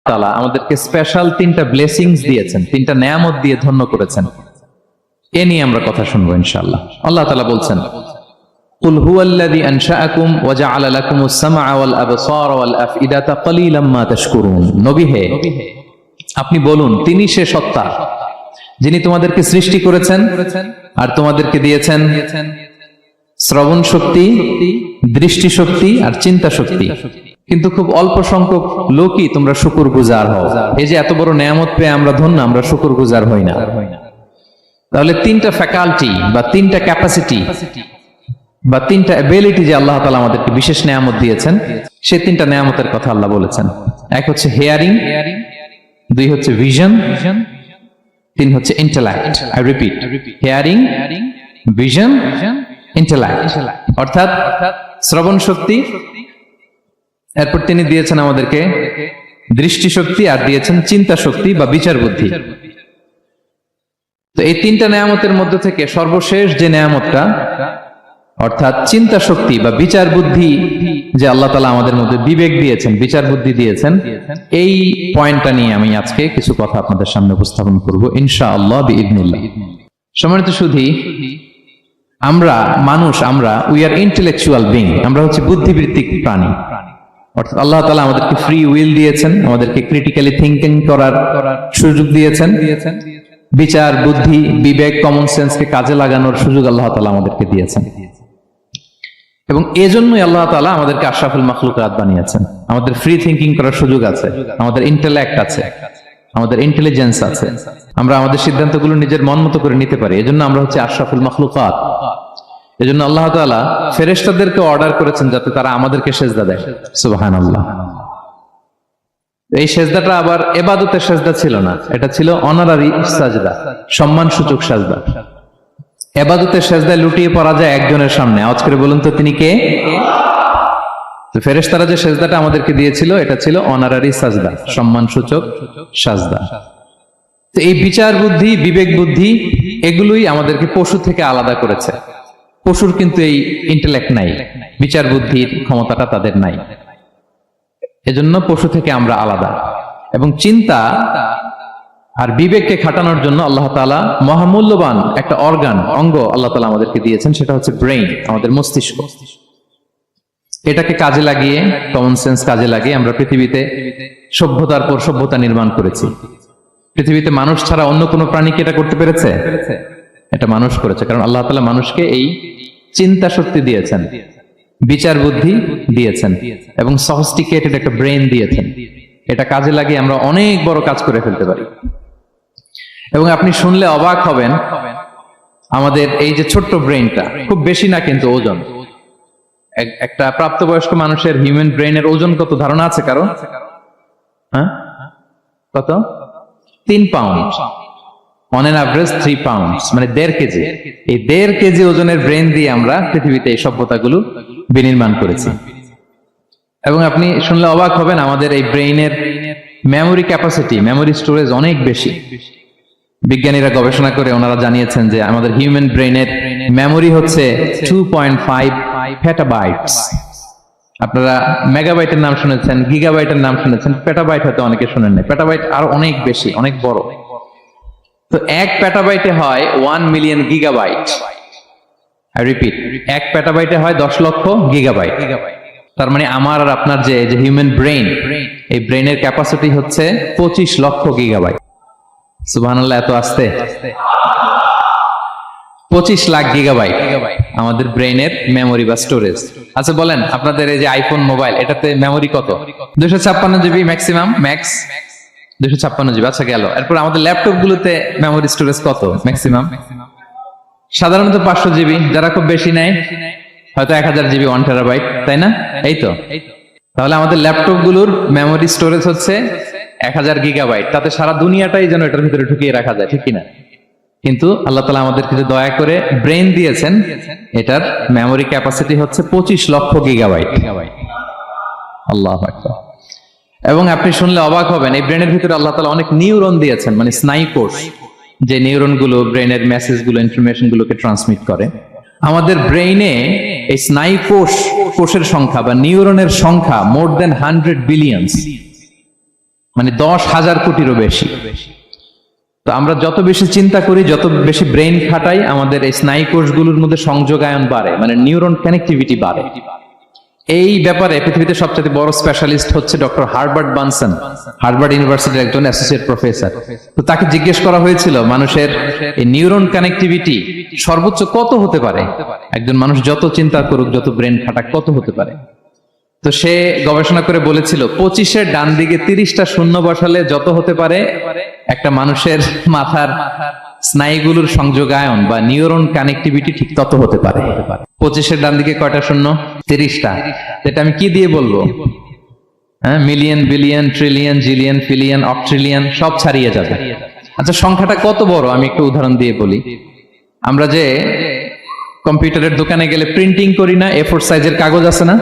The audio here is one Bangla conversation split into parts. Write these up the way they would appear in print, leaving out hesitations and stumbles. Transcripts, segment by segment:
তাআলা আমাদেরকে স্পেশাল 3টা ব্লেসিংস দিয়েছেন, 3টা নেয়ামত দিয়ে ধন্য করেছেন। এ নিয়ে আমরা কথা শুনবো ইনশাআল্লাহ। আল্লাহ তাআলা বলছেন, কুল হুয়াল্লাযী আনশাআকুম ওয়া জাআলা লাকুমুস সামআ ওয়াল আবসার ওয়াল আফইদাতা ক্বালীলাম মা তাশকুরুন। নবী হে, আপনি বলুন, তিনি সে সত্তা যিনি তোমাদেরকে সৃষ্টি করেছেন আর তোমাদেরকে দিয়েছেন শ্রবণ শক্তি, দৃষ্টি শক্তি আর চিন্তা শক্তি, কিন্তু খুব অল্প সংখ্যক লোকই তোমরা শুকরগুজার হও। এই যে এত বড় নেয়ামত পেয়ে আমরা ধন্য, আমরা শুকরগুজার হই না। তাহলে 3টা ফ্যাকাল্টি বা 3টা ক্যাপাসিটি বা 3টা এবিলিটি যে আল্লাহ তাআলা আমাদেরকে বিশেষ নেয়ামত দিয়েছেন, সেই 3টা নেয়ামতের কথা আল্লাহ বলেছেন। এক হচ্ছে হিয়ারিং, 2 হচ্ছে ভিশন, 3 হচ্ছে intellect. I repeat, hearing, vision, intellect, অর্থাৎ শ্রবণ শক্তি, এরপর তিনি দিয়েছেন আমাদেরকে দৃষ্টি শক্তি আর দিয়েছেন চিন্তা শক্তি বা বিচার বুদ্ধি। তো এই 3টা নেয়ামতের মধ্যে থেকে সর্বশেষ যে নেয়ামতটা, অর্থাৎ চিন্তা শক্তি বা বিচার বুদ্ধি, যে আল্লাহ তাআলা আমাদের মধ্যে বিবেক দিয়েছেন, বিচার বুদ্ধি দিয়েছেন, এই পয়েন্টটা নিয়ে আমি আজকে কিছু কথা আপনাদের সামনে উপস্থাপন করব ইনশাআল্লাহ বিইذنিল্লাহ। সম্মানিত সুধী, আমরা মানুষ, আমরা উই আর ইন্টেলেকচুয়াল বিং, আমরা হচ্ছে বুদ্ধিবৃত্তিক প্রাণী। অর্থাৎ আল্লাহ তাআলা আমাদেরকে ফ্রি উইল দিয়েছেন, আমাদেরকে ক্রিটিক্যালি থিঙ্কিং করার সুযোগ দিয়েছেন, বিচার বুদ্ধি, বিবেক, কমন সেন্সকে কাজে লাগানোর সুযোগ আল্লাহ তাআলা আমাদেরকে দিয়েছেন। এবং এজন্যই আল্লাহ তাআলা আমাদেরকে আশরাফুল মাখলুকাত বানিয়েছেন। আমাদের ফ্রি থিঙ্কিং করার সুযোগ আছে, আমাদের ইন্টেলেক্ট আছে, আমাদের ইন্টেলিজেন্স আছে, আমরা আমাদের সিদ্ধান্তগুলো নিজের মন মতো করে নিতে পারি। এজন্য আমরা হচ্ছে আশরাফুল মাখলুকাত। এজন্য আল্লাহ তাআলা ফেরেশতাদেরকে অর্ডার করেছেন যাতে তারা আমাদেরকে সিজদা দেয়। সুবহানাল্লাহ। এই সিজদাটা আবার ইবাদতের সিজদা ছিল না, এটা ছিল অনারারি সাজদা, সম্মানসূচক সাজদা। ইবাদতের সিজদায় লুটিয়ে পড়া যায় একজনের সামনে। আওয়াজ করে বলুন তো, তিনি কে? তো ফেরেশতারা যে সিজদাটা আমাদেরকে দিয়েছিল, এটা ছিল অনারারি সাজদা, সম্মানসূচক সাজদা। তো এই বিচার বুদ্ধি, বিবেক বুদ্ধি, এগুলোই আমাদেরকে পশু থেকে আলাদা করেছে। পশুর কিন্তু এই ইন্টেলেক্ট নাই, বিচার বুদ্ধির ক্ষমতাটা তাদের নাই। এজন্য পশু থেকে আমরা আলাদা। এবং চিন্তা আর বিবেককে খাটানোর জন্য আল্লাহ তাআলা মহামূল্যবান একটা অঙ্গ আল্লাহ তাআলা আমাদেরকে দিয়েছেন, সেটা হচ্ছে ব্রেইন, আমাদের মস্তিষ্ক। এটাকে কাজে লাগিয়ে, কমন সেন্স কাজে লাগিয়ে আমরা পৃথিবীতে সভ্যতার পর সভ্যতা নির্মাণ করেছি। পৃথিবীতে মানুষ ছাড়া অন্য কোনো প্রাণী কি এটা করতে পেরেছে? এটা মানুষ করেছে, কারণ আল্লাহ তাআলা মানুষকে এই চিন্তা শক্তি দিয়েছেন, বিচার বুদ্ধি দিয়েছেন এবং সফিস্টিকেটেড একটা ব্রেন দিয়েছেন। এটা কাজে লাগিয়ে আমরা অনেক বড় কাজ করে ফেলতে পারি। এবং আপনি শুনলে অবাক হবেন, আমাদের এই যে ছোট্ট ব্রেনটা, খুব বেশি না কিন্তু ওজন, একটা প্রাপ্তবয়স্ক মানুষের হিউম্যান ব্রেনের ওজন কত ধারণা আছে কারো? হ্যাঁ, কত? 3 pound. On an average 3 pound, মানে 1.5 কেজি। এই 1.5 কেজি ওজনের ব্রেন দিয়ে আমরা পৃথিবীতে এই সভ্যতাগুলো বিনির্মাণ করেছি। এবং আপনি শুনলে অবাক হবেন, আমাদের এই ব্রেইনের মেমোরি ক্যাপাসিটি, মেমোরি স্টোরেজ অনেক বেশি। বিজ্ঞানীরা গবেষণা করে ওনারা জানিয়েছেন যে আমাদের হিউম্যান ব্রেইনের মেমোরি হচ্ছে 2.5 পেটাবাইটস। আপনারা মেগাবাইটের নাম শুনেছেন, গিগাবাইটের নাম শুনেছেন, পেটাবাইট হয়তো অনেকে শুনেন না। পেটাবাইট আরো অনেক বেশি, অনেক বড়। তো 1 পেটাবাইটে হয় 1 মিলিয়ন গিগাবাইট। আই রিপিট, 1 পেটাবাইটে হয় 10 লক্ষ গিগাবাইট। তার মানে আমার আর আপনার যে হিউম্যান ব্রেইন, এই ব্রেইনের ক্যাপাসিটি হচ্ছে 25 লক্ষ গিগাবাইট। সুবহানাল্লাহ, এত আস্তে! 25 লাখ গিগাবাইট আমাদের ব্রেইনের মেমোরি বা স্টোরেজ। আচ্ছা বলেন, আপনাদের এই যে আইফোন মোবাইল, এটাতে মেমোরি কত? 256 জিবি ম্যাক্সিমাম, ম্যাক্স 256 জিবি। আচ্ছা গেল। এরপর আমাদের ল্যাপটপ গুলোতে মেমোরি স্টোরেজ কত ম্যাক্সিমাম? সাধারণত 500 জিবি, যারা খুব বেশি নেয় হয়তো 1000 জিবি, 1 টেরাবাইট, তাই না? এই তো। তাহলে আমাদের ল্যাপটপ গুলোর মেমোরি স্টোরেজ হচ্ছে 1000 গিগাবাইট। তাতে সারা দুনিয়াটাই যেন এটার ভিতরে ঢুকিয়ে রাখা যায়, ঠিক কিনা? কিন্তু আল্লাহ তাআলা আমাদেরকে যে দয়া করে ব্রেন দিয়েছেন, এটার মেমোরি ক্যাপাসিটি হচ্ছে 25 লক্ষ গিগাবাইট। আল্লাহু আকবার। এবং আপনি শুনলে অবাক হবেন, এই ব্রেনের ভিতরে আল্লাহ তাআলা অনেক নিউরন দিয়েছেন, মানে স্নায়ু কোষ, যে নিউরন গুলো ব্রেনের মেসেজ গুলো, ইনফরমেশন গুলোকে ট্রান্সমিট করে। আমাদের ব্রেইনে এই স্নায়ু কোষের সংখ্যা বা নিউরনের সংখ্যা মোর দেন 100 বিলিয়নস। মানে 10,000 কোটিরও বেশি। তো আমরা যত বেশি চিন্তা করি, যত বেশি ব্রেইন খাটাই, আমাদের এই স্নায়ু কোষগুলোর মধ্যে সংযোগায়ন বাড়ে, মানে নিউরন কানেক্টিভিটি বাড়ে। এই ব্যাপারে পৃথিবীতে সবচেয়ে বড় স্পেশালিস্ট হচ্ছে ডক্টর হার্বার্ট বানসন, হার্ভার্ড ইউনিভার্সিটির একজন অ্যাসোসিয়েট প্রফেসর। তো তাকে জিজ্ঞেস করা হয়েছিল মানুষের এই নিউরন কানেক্টিভিটি সর্বোচ্চ কত হতে পারে, একজন মানুষ যত চিন্তা করুক, যত ব্রেন খাটাক, কত হতে পারে। তো সে গবেষণা করে বলেছিল 25-এর ডান দিকে 30টা শূন্য বসালে যত হতে পারে একটা মানুষের মাথার স্নায়ুগুলোর সংযোগায়ন বা নিউরন কানেক্টিভিটি ঠিক তত হতে পারে। 25-এর ডান দিকে কয়টা শূন্য? 30টা। এটা আমি কি দিয়ে বলবো? হ্যাঁ, মিলিয়ন, বিলিয়ন, ট্রিলিয়ন, জিলিয়ন, ফিলিয়ন, অক্ট্রিলিয়ন সব ছাড়িয়ে যাবে। আচ্ছা, সংখ্যাটা কত বড় আমি একটু উদাহরণ দিয়ে বলি। আমরা যে কম্পিউটারের দোকানে গেলে প্রিন্টিং করি না, A4 সাইজের কাগজ আছে না?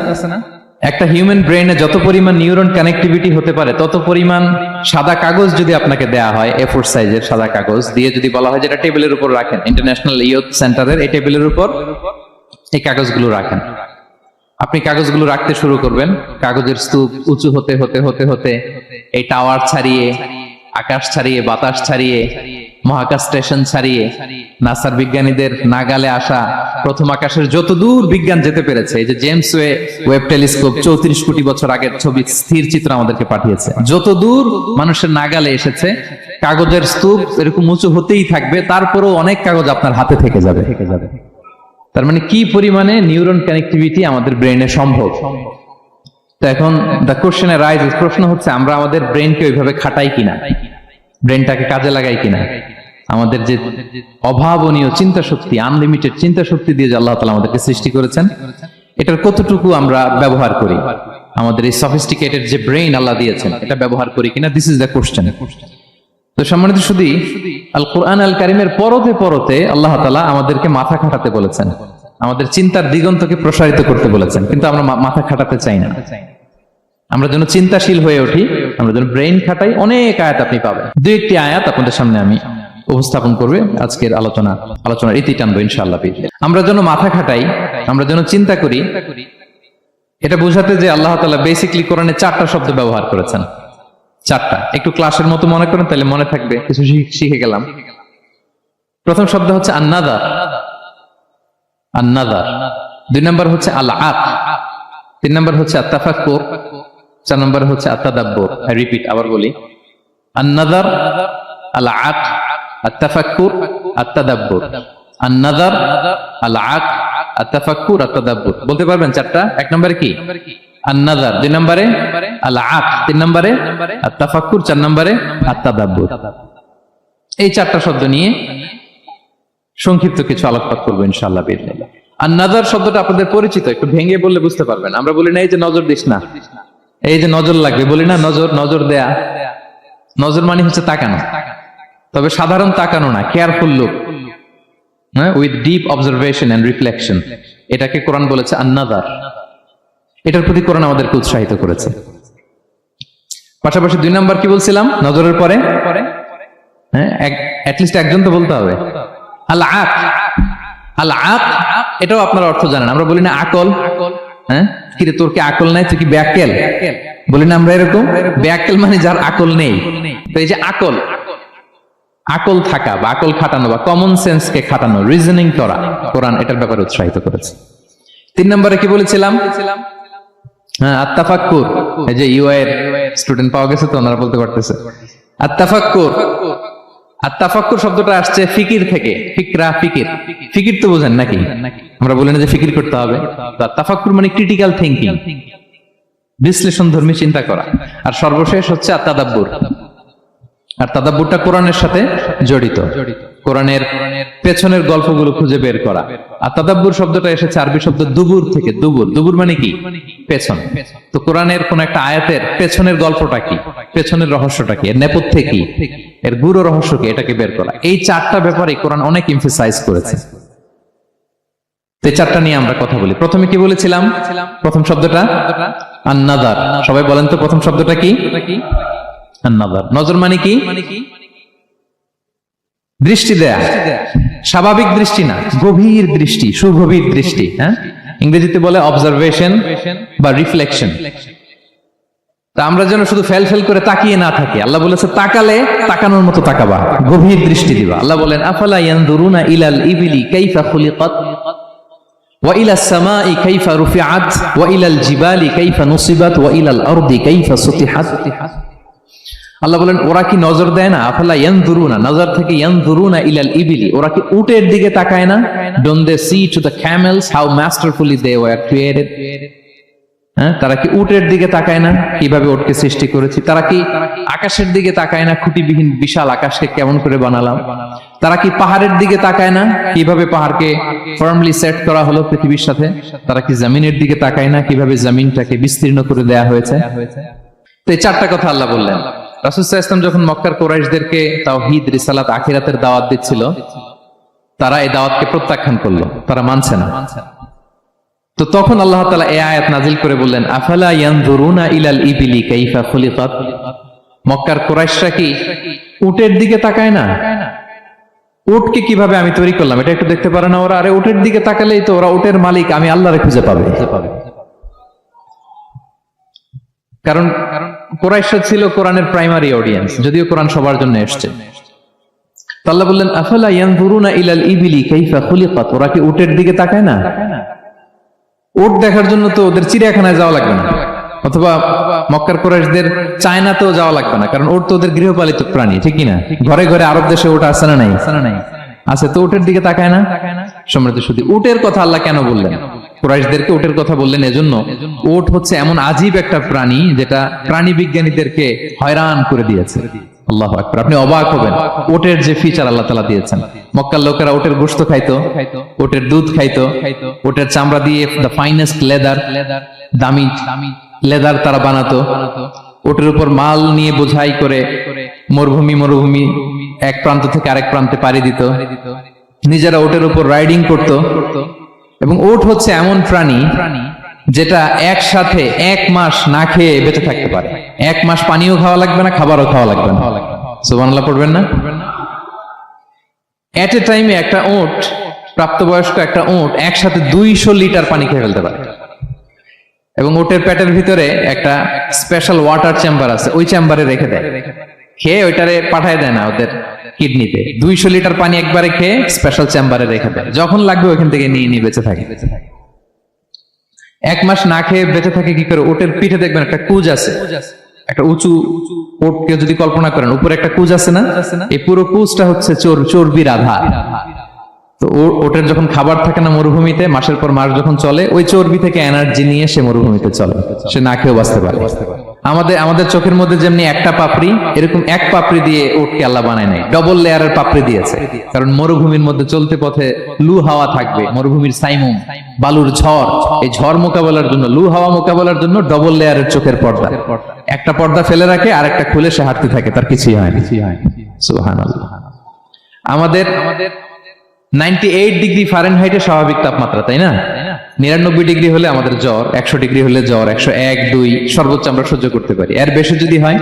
একটা হিউম্যান ব্রেইনে যত পরিমাণ নিউরন কানেক্টিভিটি হতে পারে, তত পরিমাণ সাদা কাগজ যদি আপনাকে দেয়া হয়, A4 সাইজের সাদা কাগজ দিয়ে যদি বলা হয় যেটা টেবিলের উপর রাখেন, ইন্টারন্যাশনাল ইয়ুথ সেন্টারের এই টেবিলের উপর এই কাগজগুলো রাখেন, আপনি কাগজগুলো রাখতে শুরু করবেন। কাগজের স্তূপ উঁচু হতে হতে হতে হতে এই টাওয়ার ছাড়িয়ে, আকাশ ছাড়িয়ে, বাতাস ছাড়িয়ে, মহাকাশ স্টেশন ছাড়িয়ে, নাসার বিজ্ঞানীদের নাগালে আসা প্রথম আকাশের যত দূর বিজ্ঞান যেতে পেরেছে, এই যে জেমস ওয়েব টেলিস্কোপ 34 কোটি বছর আগের ছবি স্থির চিত্র আমাদেরকে পাঠিয়েছে, যত দূর মানুষের নাগালে এসেছে, কাগজের স্তূপ এরকম উঁচু হতেই থাকবে, তারপরেও অনেক কাগজ আপনার হাতে থেকে যাবে। তার মানে কি পরিমাণে নিউরন কানেক্টিভিটি আমাদের ব্রেইনে সম্ভব। তো এখন দ্য কোশ্চেন রাইজেস, প্রশ্ন হচ্ছে আমরা আমাদের ব্রেইনকে ওইভাবে খাটাই কিনা, ব্রেনটাকে কাজে লাগাই কিনা। আমাদের যে অভাবনীয় চিন্তা শক্তি, আনলিমিটেড চিন্তা শক্তি দিয়ে যে আল্লাহ তাআলা আমাদেরকে সৃষ্টি করেছেন, এটার কতটুকু আমরা ব্যবহার করি, আমাদের এই সফিস্টিকেটেড যে ব্রেইন আল্লাহ দিয়েছেন এটা ব্যবহার করি কিনা, দিস ইজ দ্য কোশ্চেন। তো সম্মানিত শুধু আল কোরআন আল কারিমের পরতে পরতে আল্লাহ তাআলা আমাদেরকে মাথা খাটাতে বলেছেন, আমাদের চিন্তার দিগন্তকে প্রসারিত করতে বলেছেন, কিন্তু আমরা মাথা খাটাতে চাই না। আমরা যেন চিন্তাশীল হয়ে উঠি, আমরা যেন ব্রেইন খাটাই। অনেক আয়াত আপনি পাবেন, দুই একটি আয়াত আপনাদের সামনে আমি উপস্থাপন করবে আজকের আলোচনার ইতি টানবো ইনশাআল্লাহ। আমরা যেন মাথা খাটাই, আমরা যেন চিন্তা করি, এটা বোঝাতে যে আল্লাহ তাআলা বেসিক্যালি কোরআনে 4টা শব্দ ব্যবহার করেছেন। 4টা, একটু ক্লাসের মতো মনে করেন, তাহলে মনে থাকবে, কিছু শিখে গেলাম। প্রথম শব্দ হচ্ছে আন-নাযার, আন-নাযার। 2 নম্বর হচ্ছে আল-আক, 3 নম্বর হচ্ছে আত-তাফাক্কুর, 4 নম্বর হচ্ছে আত-তাদাব্বুর। আই রিপিট, আবার বলি, আন-নাযার, আল-আক, আত-তাফাক্কুর, আত-তাদাব্বুর। আন-নাযার, আল-আক, আত-তাফাক্কুর, আত-তাদাব্বুর। বলতে পারবেন 4টা? 1 নম্বরে কি? আন-নাযার, 2 নম্বরে আল-আক, 3 নম্বরে আত-তাফাক্কুর, 4 নম্বরে আত-তাদাব্বুর। এই 4টা শব্দ নিয়ে সংক্ষিপ্ত কিছু আলোকপাত করবো ইনশাআল্লাহ বিইজনিল্লাহ। আন-নাযার শব্দটা আপনাদের পরিচিত, একটু ভেঙে বললে বুঝতে পারবেন। আমরা বলি না এই যে নজর দিস না, এই যে নজর লাগবে, বলি না নজর দেয়া। নজর মানে হচ্ছে তাকানো, তবে সাধারণ তাকানো না, careful look, with deep observation and reflection. এটাকে কোরআন বলেছে আন-নাযার। এটার প্রতি কোরআন আমাদেরকে উৎসাহিত করেছে। পাশাপাশি 2 নাম্বার কি বলছিলাম নজরের পরে? হ্যাঁ, অ্যাটলিস্ট একজন তো বলতে হবে। আল-আক, আল-আক, এটাও আপনার অর্থ জানেন। আমরা বলি না আকল, হ্যাঁ, কিরে তোর কি আকল নাই, তুই কি ব্যাককেল, বলি না আমরা এরকম? ব্যাককেল মানে যার আকল নেই। তো এই যে আকল, আকল থাকা বা আকল খাটানো বা কমন সেন্স কে খাটানো, রিজনিং করা, কোরআন এটার ব্যাপারে উৎসাহিত করেছে। 3 নম্বরে কি বলেছিলাম? হ্যাঁ, আত-তাফাক্কুর। এই যে ইউআই এর স্টুডেন্ট পাওয়া গেছে তো, ওনারা বলতে পারতেছে আত-তাফাক্কুর। আত-তাফাক্কুর শব্দটা আসছে ফিকির থেকে, ফিকরা, ফিকির। ফিকির তো বোঝেন নাকি? আমরা বলি না যে ফিকির করতে হবে। তাফাক্কুর মানে ক্রিটিক্যাল থিংকিং, বিশ্লেষণধর্মী চিন্তা করা। আর সর্বশেষ হচ্ছে আত-তাদাব্বুর। আর তাদাব্বুরটা কোরআনের সাথে জড়িত, কোরআনের পেছনের গল্পগুলো খুঁজে বের করা। আর তাদাব্বুর শব্দটা এসেছে আরবি শব্দ দুবুর থেকে। দুবুর মানে কি? পেছন। তো কোরআনের কোন একটা আয়াতের পেছনের গল্পটা কি, পেছনের রহস্যটা কি, এর নেপথ্যে কি, এর গুরু রহস্য কি, এটাকে বের করা। এই 4টা ব্যাপারে কোরআন অনেক এমফাসাইজ করেছে। এই 4টা নিয়ে আমরা কথা বলি। প্রথমে কি বলেছিলাম? প্রথম শব্দটা আন-নাযার। সবাই বলেন তো প্রথম শব্দটা কি? আন-নাযার। নজর মানে কি? দৃষ্টি দেয়া, স্বাভাবিক দৃষ্টি না, গভীর দৃষ্টি, সুগভীর দৃষ্টি। হ্যাঁ, ইংরেজিতে বলে অবজারভেশন বা রিফ্লেকশন। তা আমরা যেন শুধু ফেল ফেল করে তাকিয়ে না থাকি। আল্লাহ বলেছে তাকালে তাকানোর মতো তাকাবা, গভীর দৃষ্টি দিবা। আল্লাহ বলেন আফালা ইয়ানজুরুনা ইলাল ইবিলি কাইফা খুলিকাত ওয়া ইলাস সামাই কাইফা রুফিআত ওয়া ইলাল জিবালি কাইফা নুসিবাত ওয়া ইলাল আরদি কাইফা সুতিহাত। আল্লাহ বলেন ওরা কি নজর দেয় না? আফালা ইয়ানজুরুনা, নজর থেকে ইয়ানজুরুনা ইলাল ইবিলি, ওরা কি উটের দিকে তাকায় না? Don't they see to the camels how masterfully they were created? হ্যাঁ, তারা কি উটের দিকে তাকায় না কিভাবে উটকে সৃষ্টি করেছি? তারা কি আকাশের দিকে তাকায় না খুঁটিবিহীন বিশাল আকাশকে কেমন করে বানালাম? তারা কি পাহাড়ের দিকে তাকায় না কিভাবে পাহাড়কে ফার্মলি সেট করা হলো পৃথিবীর সাথে? তারা কি জমিনের দিকে তাকায় না কিভাবে জমিনটাকে বিস্তীর্ণ করে দেয়া হয়েছে? তো এই চারটা কথা আল্লাহ বললেন। রাসূল সাল্লাল্লাহু আলাইহি ওয়াসাল্লাম যখন মক্কার কুরাইশদেরকে তাওহীদ, রিসালাত, আখিরাতের দাওয়াত দিচ্ছিল, তারা এই দাওয়াতকে প্রত্যাখ্যান করলো, তারা মানছে না। তো তখন আল্লাহ তাআলা এই আয়াত নাজিল করে বললেন আফালা ইয়ানজুরুনা ইলাল ইবিলি কাইফা খুলিকাত। মক্কার কুরাইশরা কি উটের দিকে তাকায় না? উটকে কিভাবে আমি তৈরি করলাম এটা একটু দেখতে পারে না ওরা? আরে উটের দিকে তাকালেই তো ওরা উটের মালিক আমি আল্লাহরে খুঁজে পাবে। কারণ কুরাইশরা ছিল কোরআনের প্রাইমারি অডিয়েন্স, যদিও কোরআন সবার জন্য এসেছে। আল্লাহ বললেন আফালা ইয়ানজুরুনা ইলাল ইবিলি কাইফা খুলিকাত, ওরা কি উটের দিকে তাকায় না? উট দেখার জন্য তো ওদের চিড়িয়াখানায় যাওয়া লাগবে না, অথবা মক্কার কুরাইশদের চায়নাতেও যাওয়া লাগবে না, কারণ উট তো ওদের গৃহপালিত প্রাণী, ঠিক কি না? ঘরে ঘরে আরব দেশে উট আছে না নাই? আছে তো, উটের দিকে তাকায় না? সম্মানিত শুধু উটের কথা আল্লাহ কেন বললেন? কুরাইশদেরকে উটের কথা বললেন এজন্য, উট হচ্ছে এমন আজীব একটা প্রাণী যেটা প্রাণী বিজ্ঞানীদেরকে হয়রান করে দিয়েছে। আল্লাহু আকবার, আপনি অবাক হবেন উটের যে ফিচার আল্লাহ তাআলা দিয়েছেন। মক্কার লোকেরা উটের গোশত খাইতো, উটের দুধ খাইতো, উটের চামড়া দিয়ে দ্য ফাইনেস্ট লেদার, দামি লেদার তারা বানাতো। উটের উপর মাল নিয়ে বোঝাই করে মরুভূমি এক প্রান্ত থেকে আরেক প্রান্তে পাড়ি দিত, নিজেরা উটের উপর রাইডিং করত। এবং উট হচ্ছে এমন প্রাণী যেটা একসাথে 1 মাস না খেয়ে বেঁচে থাকতে পারে। 1 মাস পানিও খাওয়া লাগবে না, খাবারও খাওয়া লাগবে না। সুবহানাল্লাহ পড়বেন না? এট এ টাইমে একটা উট, প্রাপ্তবয়স্ক একটা উট একসাথে 200 লিটার পানি খেয়ে ফেলতে পারে। এবং উটের পেটের ভিতরে একটা স্পেশাল ওয়াটার চেম্বার আছে, ওই চেম্বারে রেখে দেয়, খেয়ে ওইটারে পাঠায় দেয় না ওদের কিডনিতে। 200 লিটার পানি একবারে খেয়ে স্পেশাল চেম্বারে রেখে দেয়, যখন লাগবে ওখান থেকে নিয়ে নিয়ে বেঁচে থাকে। 1 মাস না খেয়ে বেঁচে থাকে কি করে? উটের পিঠে দেখবেন একটা কুজ আছে, একটা উঁচু উটকে যদি কল্পনা করেন, উপরে একটা কুজ আছে না? এই পুরো কুজটা হচ্ছে চর্বির আধার। তো ওটের যখন খাবার থাকে না মরুভূমিতে, মাসের পর মাস যখন চলে, ওই চর্বি থেকে এনার্জি নিয়ে সে মরুভূমিতে চলে, সে না খেয়েও বাঁচতে পারে। আমাদের চোখের মধ্যে যেমনি একটা পাপড়ি, এরকম এক পাপড়ি দিয়ে উটকে আল্লাহ বানায় নাই, ডবল লেয়ারের পাপড়ি দিয়েছে। কারণ মরুভূমির মধ্যে চলতে পথে লু হাওয়া থাকবে, মরুভূমির সাইমুম, বালুর ঝড়, এই ঝড় মোকাবেলার জন্য, লু হাওয়া মোকাবেলার জন্য ডবল লেয়ারের চোখের পর্দা। একটা পর্দা ফেলে রাখে, আর একটা খুলে সে হাঁটতে থাকে, তার কিছুই হয় না। সুবহানাল্লাহ। আমাদের 98 ডিগ্রি ফারেনহাইটের স্বাভাবিক তাপমাত্রা, তাই না? 99 ডিগ্রি হলে আমাদের জ্বর, 100 ডিগ্রি হলে জ্বর, 101, 2 সর্বোচ্চ আমরা সহ্য করতে পারি। এর বেশি যদি হয়,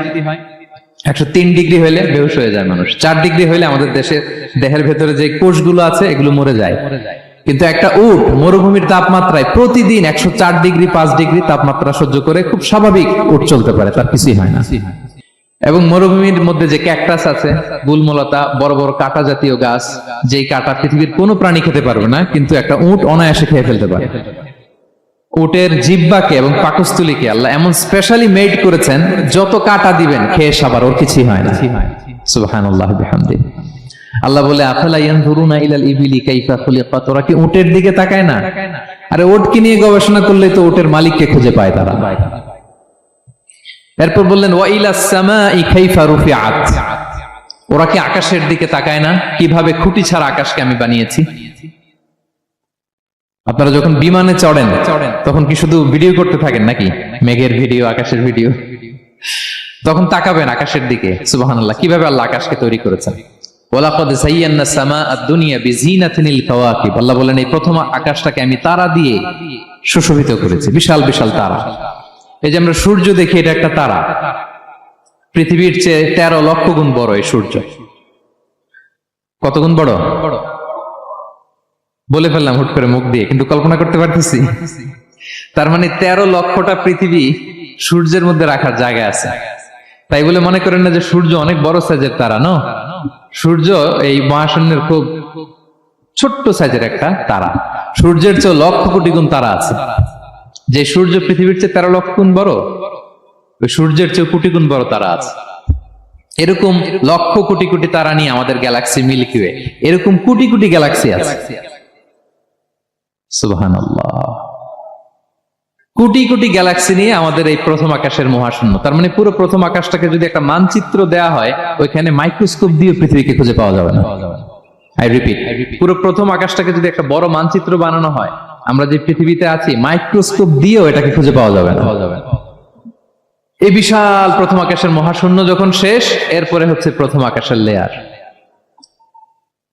103 ডিগ্রি হলে বেহুশ হয়ে যায় মানুষ। 4 ডিগ্রি হলে আমাদের দেহের ভেতরে যে কোষগুলো আছে এগুলো মরে যায়। কিন্তু একটা উট মরুভূমির তাপমাত্রায় প্রতিদিন 104 ডিগ্রি 5 ডিগ্রি তাপমাত্রা সহ্য করে খুব স্বাভাবিক উট চলতে পারে, তার কিছুই হয় না। এবং মরুভূমির মধ্যে যে ক্যাকটাস আছে, গুলমলতা, বড় বড় কাঁটা জাতীয় গাছ, যেই কাঁটা পৃথিবীর কোনো প্রাণী খেতে পারবে না, কিন্তু একটা উট অনায়াসে খেয়ে ফেলতে পারে। উটের জিহ্বাকে এবং পাকস্থলীকে আল্লাহ এমন স্পেশালি মেড করেছেন, যত কাঁটা দিবেন খেয়ে সাবার, ওর কিছুই হয় না। সুবহানাল্লাহ বিহামদিহি। আল্লাহ বলে আফালা ইয়ানজুরুনা ইলাল ইবিলি কাইফা খুলিকাত, ওরা কি উটের দিকে তাকায় না? আরে উটকে নিয়ে গবেষণা করলে তো উটের মালিককে খুঁজে পায় তারা। এরপর বললেন ওয়া ইলাস সামাই কাইফা রুফিআত, ওরা কি আকাশের দিকে তাকায় না কিভাবে খুঁটি ছাড়া আকাশকে আমি বানিয়েছি? আপনারা যখন বিমানে চড়েন তখন কি শুধু ভিডিও করতে থাকেন নাকি? মেঘের ভিডিও, আকাশের ভিডিও, তখন তাকাবেন আকাশের দিকে। সুবহানাল্লাহ, কিভাবে আল্লাহ আকাশকে তৈরি করেছেন। ওয়ালাকাদ যায়্যানা সামাআ আদ-দুনিয়া বিজিনাতিল কাওয়াকিব, আল্লাহ বলেন এই প্রথম আকাশটাকে আমি তারা দিয়ে সুশোভিত করেছি, বিশাল বিশাল তারা। এই যে আমরা সূর্য দেখি, এটা একটা তারা, পৃথিবীর চেয়ে 13 লক্ষ গুণ বড় এই সূর্য। কত গুণ বড় বলে ফেললাম হুট করে মুখ দিয়ে, কিন্তু কল্পনা করতে পারতেছি। তার মানে 13 লক্ষটা পৃথিবী সূর্যের মধ্যে রাখার জায়গা আছে। তাই বলে মনে করেন না যে সূর্য অনেক বড় সাইজের তারা, নো। সূর্য এই মহাশূন্যের খুব ছোট্ট সাইজের একটা তারা। সূর্যের চেয়ে লক্ষ কোটি গুণ তারা আছে। যে সূর্য পৃথিবীর চেয়ে 13 লক্ষ গুণ বড়, ওই সূর্যের চেয়ে কোটি গুণ বড় তারা আছে। এরকম লক্ষ কোটি কোটি তারা নিয়ে আমাদের গ্যালাক্সি মিল্কি ওয়ে, এরকম কোটি কোটি গ্যালাক্সি আছে। সুবহানাল্লাহ। কোটি কোটি গ্যালাক্সি নিয়ে আমাদের এই প্রথম আকাশের মহাশূন্য। তার মানে পুরো প্রথম আকাশটাকে যদি একটা মানচিত্র দেয়া হয়, ওইখানে মাইক্রোস্কোপ দিয়ে পৃথিবীকে খুঁজে পাওয়া যাবে না। আই রিপিট, পুরো প্রথম আকাশটাকে যদি একটা বড় মানচিত্র বানানো হয়, আমরা যে পৃথিবীতে আছি মাইক্রোস্কোপ দিয়েও এটাকে খুঁজে পাওয়া যাবে না। এই বিশাল প্রথম আকাশের মহাশূন্য যখন শেষ, এরপরে হচ্ছে প্রথম আকাশের লেয়ার,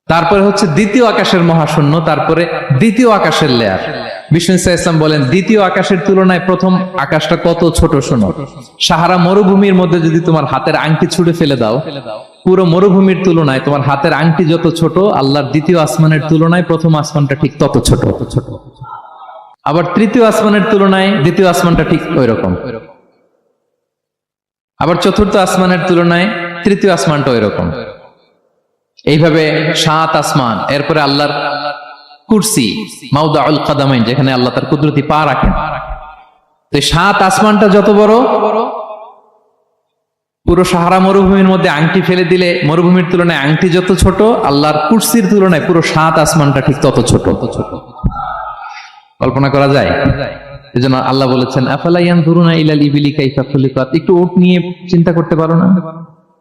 তারপরে হচ্ছে দ্বিতীয় আকাশের মহাশূন্য, তারপরে দ্বিতীয় আকাশের লেয়ার। বিষ্ণু ইসলাম বলেন, দ্বিতীয় আকাশের তুলনায় প্রথম আকাশটা কত ছোট শোনো। সাহারা মরুভূমির মধ্যে যদি তোমার হাতের আংটি ছুঁড়ে ফেলে দাও, পুরো মরুভূমির তুলনায় তোমার হাতের আংটি যত ছোট, আল্লাহর দ্বিতীয় আসমানের তুলনায় প্রথম আসমানটা ঠিক তত ছোট। আবার তৃতীয় আসমানের তুলনায় দ্বিতীয় আসমানটা ঠিক ওই রকম। আবার চতুর্থ আসমানের তুলনায় তৃতীয় আসমানটা ওই রকম। এইভাবে 7 আসমান, এরপরে আল্লাহর কুরসি, মাউদাউল কাদামাইন, যেখানে আল্লাহ তার কুদরতি পা রাখেন। তো 7 আসমানটা যত বড়, পুরো সাহারা মরুভূমির মধ্যে আংটি ফেলে দিলে মরুভূমির তুলনায় আংটি যত ছোট, আল্লাহর কুরসির তুলনায় পুরো 7 আসমানটা ঠিক তত ছোট। কল্পনা করা যায়? এজন্য আল্লাহ বলেছেন, আফালা ইয়ানজুরুনা ইলাল ইবিলি কাইফা খুলিকাত। একটু উট নিয়ে চিন্তা করতে পারো না?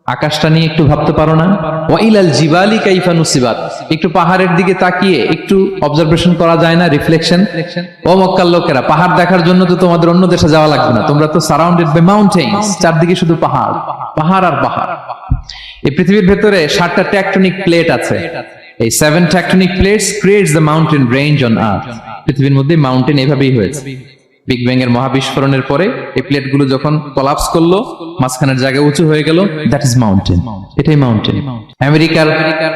আকাশটা নিয়ে একটু ভাবতে পারো না? ওয়া ইলাল জিবালি কাইফা নুসিবাত। একটু পাহাড়ের দিকে তাকিয়ে একটু অবজারভেশন করা যায় না? রিফ্লেকশন। ও মক্কার লোকেরা, পাহাড় দেখার জন্য তো তোমাদের অন্য দেশে যাওয়া লাগবে না, তোমরা তো সারাউন্ডেড বাই মাউন্টেন্স, চারদিকে শুধু পাহাড়, পাহাড় আর পাহাড়। এই পৃথিবীর ভেতরে 7টা টেকটনিক প্লেট আছে। এই 7 tectonic plates creates the mountain range on earth. পৃথিবীর মধ্যে মাউন্টেন এভাবেই হয়েছে। বিগ ব্যাং এর মহাবিস্ফোরণের পরে এই প্লেটগুলো যখন কোলাপস করলো, মাঝখানের জায়গা উঁচু হয়ে গেল, দ্যাট ইজ মাউন্টেন। এটাই মাউন্টেন। আমেরিকার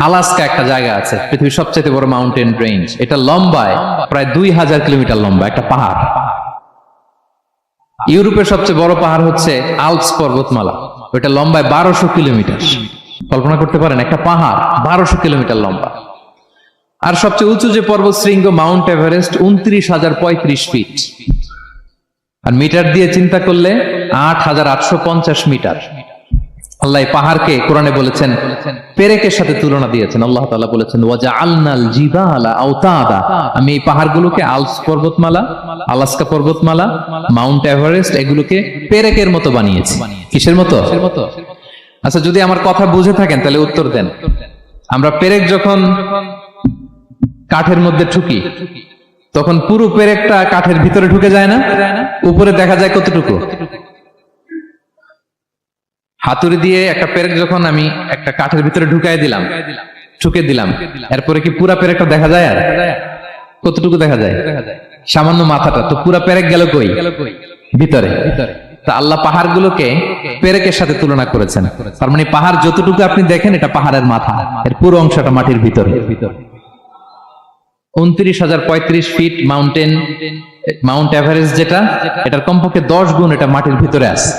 আলাস্কা একটা জায়গা আছে, পৃথিবীর সবচেয়ে বড় মাউন্টেন রেঞ্জ। এটা লম্বায় প্রায় 2000 কিলোমিটার লম্বা একটা পাহাড়। ইউরোপের সবচেয়ে বড় পাহাড় হচ্ছে আল্পস পর্বতমালা, ওটা লম্বায় 1200 কিলোমিটার। কল্পনা করতে পারেন, একটা পাহাড় 1200 কিলোমিটার লম্বা। আর সবচেয়ে উঁচু যে পর্বত শৃঙ্গ মাউন্ট এভারেস্ট 29,035 ফিট। আর মিটার দিয়ে চিন্তা করলে 8,850 মিটার। আল্লাহ পাহাড়কে কোরআনে বলেছেন, পেরেকের সাথে তুলনা দিয়েছেন। আল্লাহ তাআলা বলেছেন, ওয়াজআলনাল জিবালা আওতাদা। আমি এই পাহাড়গুলোকে আল্পস পর্বতমালা, আলাস্কা পর্বতমালা, মাউন্ট এভারেস্ট, এগুলোকে পেরেকের মতো বানিয়েছি। কিসের মতো? আচ্ছা, যদি আমার কথা বুঝে থাকেন তাহলে উত্তর দেন। আমরা পেরেক যখন কাঠের মধ্যে ঠুকি, তখন পুরো পেরেকটা কাঠের ভিতরে ঢুকে যায় না? উপরে দেখা যায় কতটুকু? হাতুড়ি দিয়ে একটা পেরেক যখন আমি একটা কাঠের ভিতরে ঢুকাই দিলাম, ঠুকে দিলাম, এরপরে কি পুরা পেরেকটা দেখা যায়? আর কতটুকু দেখা যায়? সামান্য মাথাটা। তো পুরা পেরেক গেল কই? ভিতরে। তা আল্লাহ পাহাড়গুলোকে পেরেকের সাথে তুলনা করেছেন। তার মানে পাহাড় যতটুকু আপনি দেখেন, এটা পাহাড়ের মাথা, এর পুরো অংশটা মাটির ভিতরে। 29,035 ফিট মাউন্টেন, মাউন্ট এভারেস্ট যেটা, এটার কমপক্ষে 10 গুণ এটা মাটির ভিতরে আছে।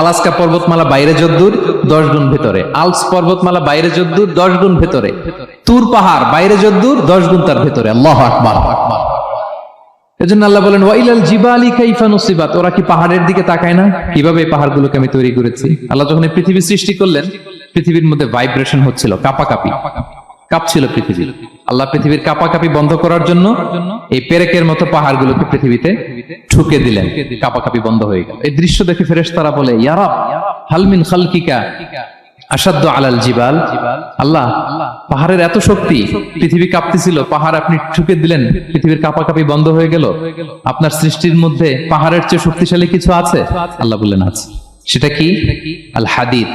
আলাস্কা পর্বতমালা বাইরে যদ্দূর, 10 গুণ ভিতরে। আল্পস পর্বতমালা বাইরে যদ্দূর, 10 গুণ ভিতরে। তুর পাহাড় বাইরে যদ্দূর, 10 গুণ তার ভিতরে। আল্লাহু আকবার। এজন্য আল্লাহ বলেন, ওয়াইলাল জিবালি কাইফা নুসিবাত। ওরা কি পাহাড়ের দিকে তাকায় না? কিভাবে এই পাহাড়গুলোকে আমি তৈরি করেছি। আল্লাহ যখন এই পৃথিবী সৃষ্টি করলেন, পৃথিবীর মধ্যে ভাইব্রেশন হচ্ছিল, কাঁপাকাঁপি, কাঁপছিল পৃথিবী। আল্লাহ পৃথিবীর কাঁপাকাঁপি বন্ধ করার জন্য এই পেরেকের মতো পাহাড়গুলোকে পৃথিবীতে ঠুকে দিলেন, কাঁপাকাঁপি বন্ধ হয়ে গেল। এই দৃশ্য দেখে ফেরেশতারা বলে, ইয়া রাব হাল মিন খালকিকা আশাদ্দু আলাল জিবাল। আল্লাহ, পাহাড়ের এত শক্তি, পৃথিবী কাঁপতেছিল, পাহাড় আপনি ঠুকে দিলেন, পৃথিবীর কাঁপাকাঁপি বন্ধ হয়ে গেল। আপনার সৃষ্টির মধ্যে পাহাড়ের চেয়ে শক্তিশালী কিছু আছে? আল্লাহ বললেন আছে। সেটা কি? আল হাদিদ।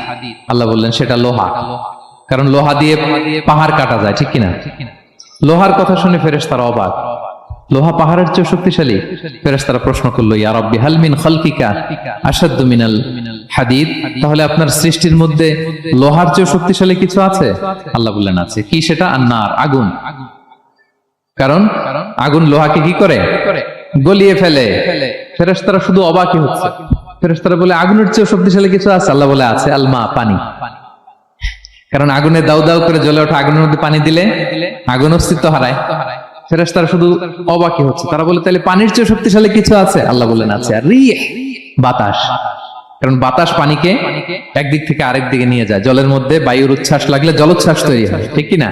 আল্লাহ বললেন সেটা লোহা। কারণ লোহা দিয়ে পাহাড় কাটা যায়, ঠিক কিনা? লোহার কথা শুনে ফেরেশতারা অবাক। লোহা পাহাড়ের চেয়ে শক্তিশালী? ফেরেশতারা প্রশ্ন করলো, ইয়া রাব্বি হাল মিন খালকিকা আশাদ্দু মিনাল হাদিদ। তাহলে আপনার সৃষ্টির মধ্যে লোহার চেয়ে শক্তিশালী কিছু আছে? আল্লাহ বললেন আছে। কি সেটা? আন্নার, আগুন। কারণ আগুন লোহাকে কি করে? গলিয়ে ফেলে। ফেরেশতারা শুধু অবাকই হচ্ছে। ফেরেশতারা বলে আগুনের চেয়ে শক্তিশালী কিছু আছে? আল্লাহ বলে আছে, আল মা, পানি। কারণ আগুনে দাউ দাউ করে জ্বলে ওঠা আগুনের মধ্যে পানি দিলে আগুন অস্তিত্ব হারায়। ফেরেশতারা শুধু অবাকই হচ্ছে। তারা বলে তাহলে পানির চেয়ে শক্তিশালী কিছু আছে? আল্লাহ বলেন আছে। আর রিহ, বাতাস। কারণ বাতাস পানিকে একদিক থেকে আরেক দিকে নিয়ে যায়। জলের মধ্যে বায়ুর উচ্ছ্বাস লাগলে জলোচ্ছ্বাস তৈরি হয়, ঠিক কি না?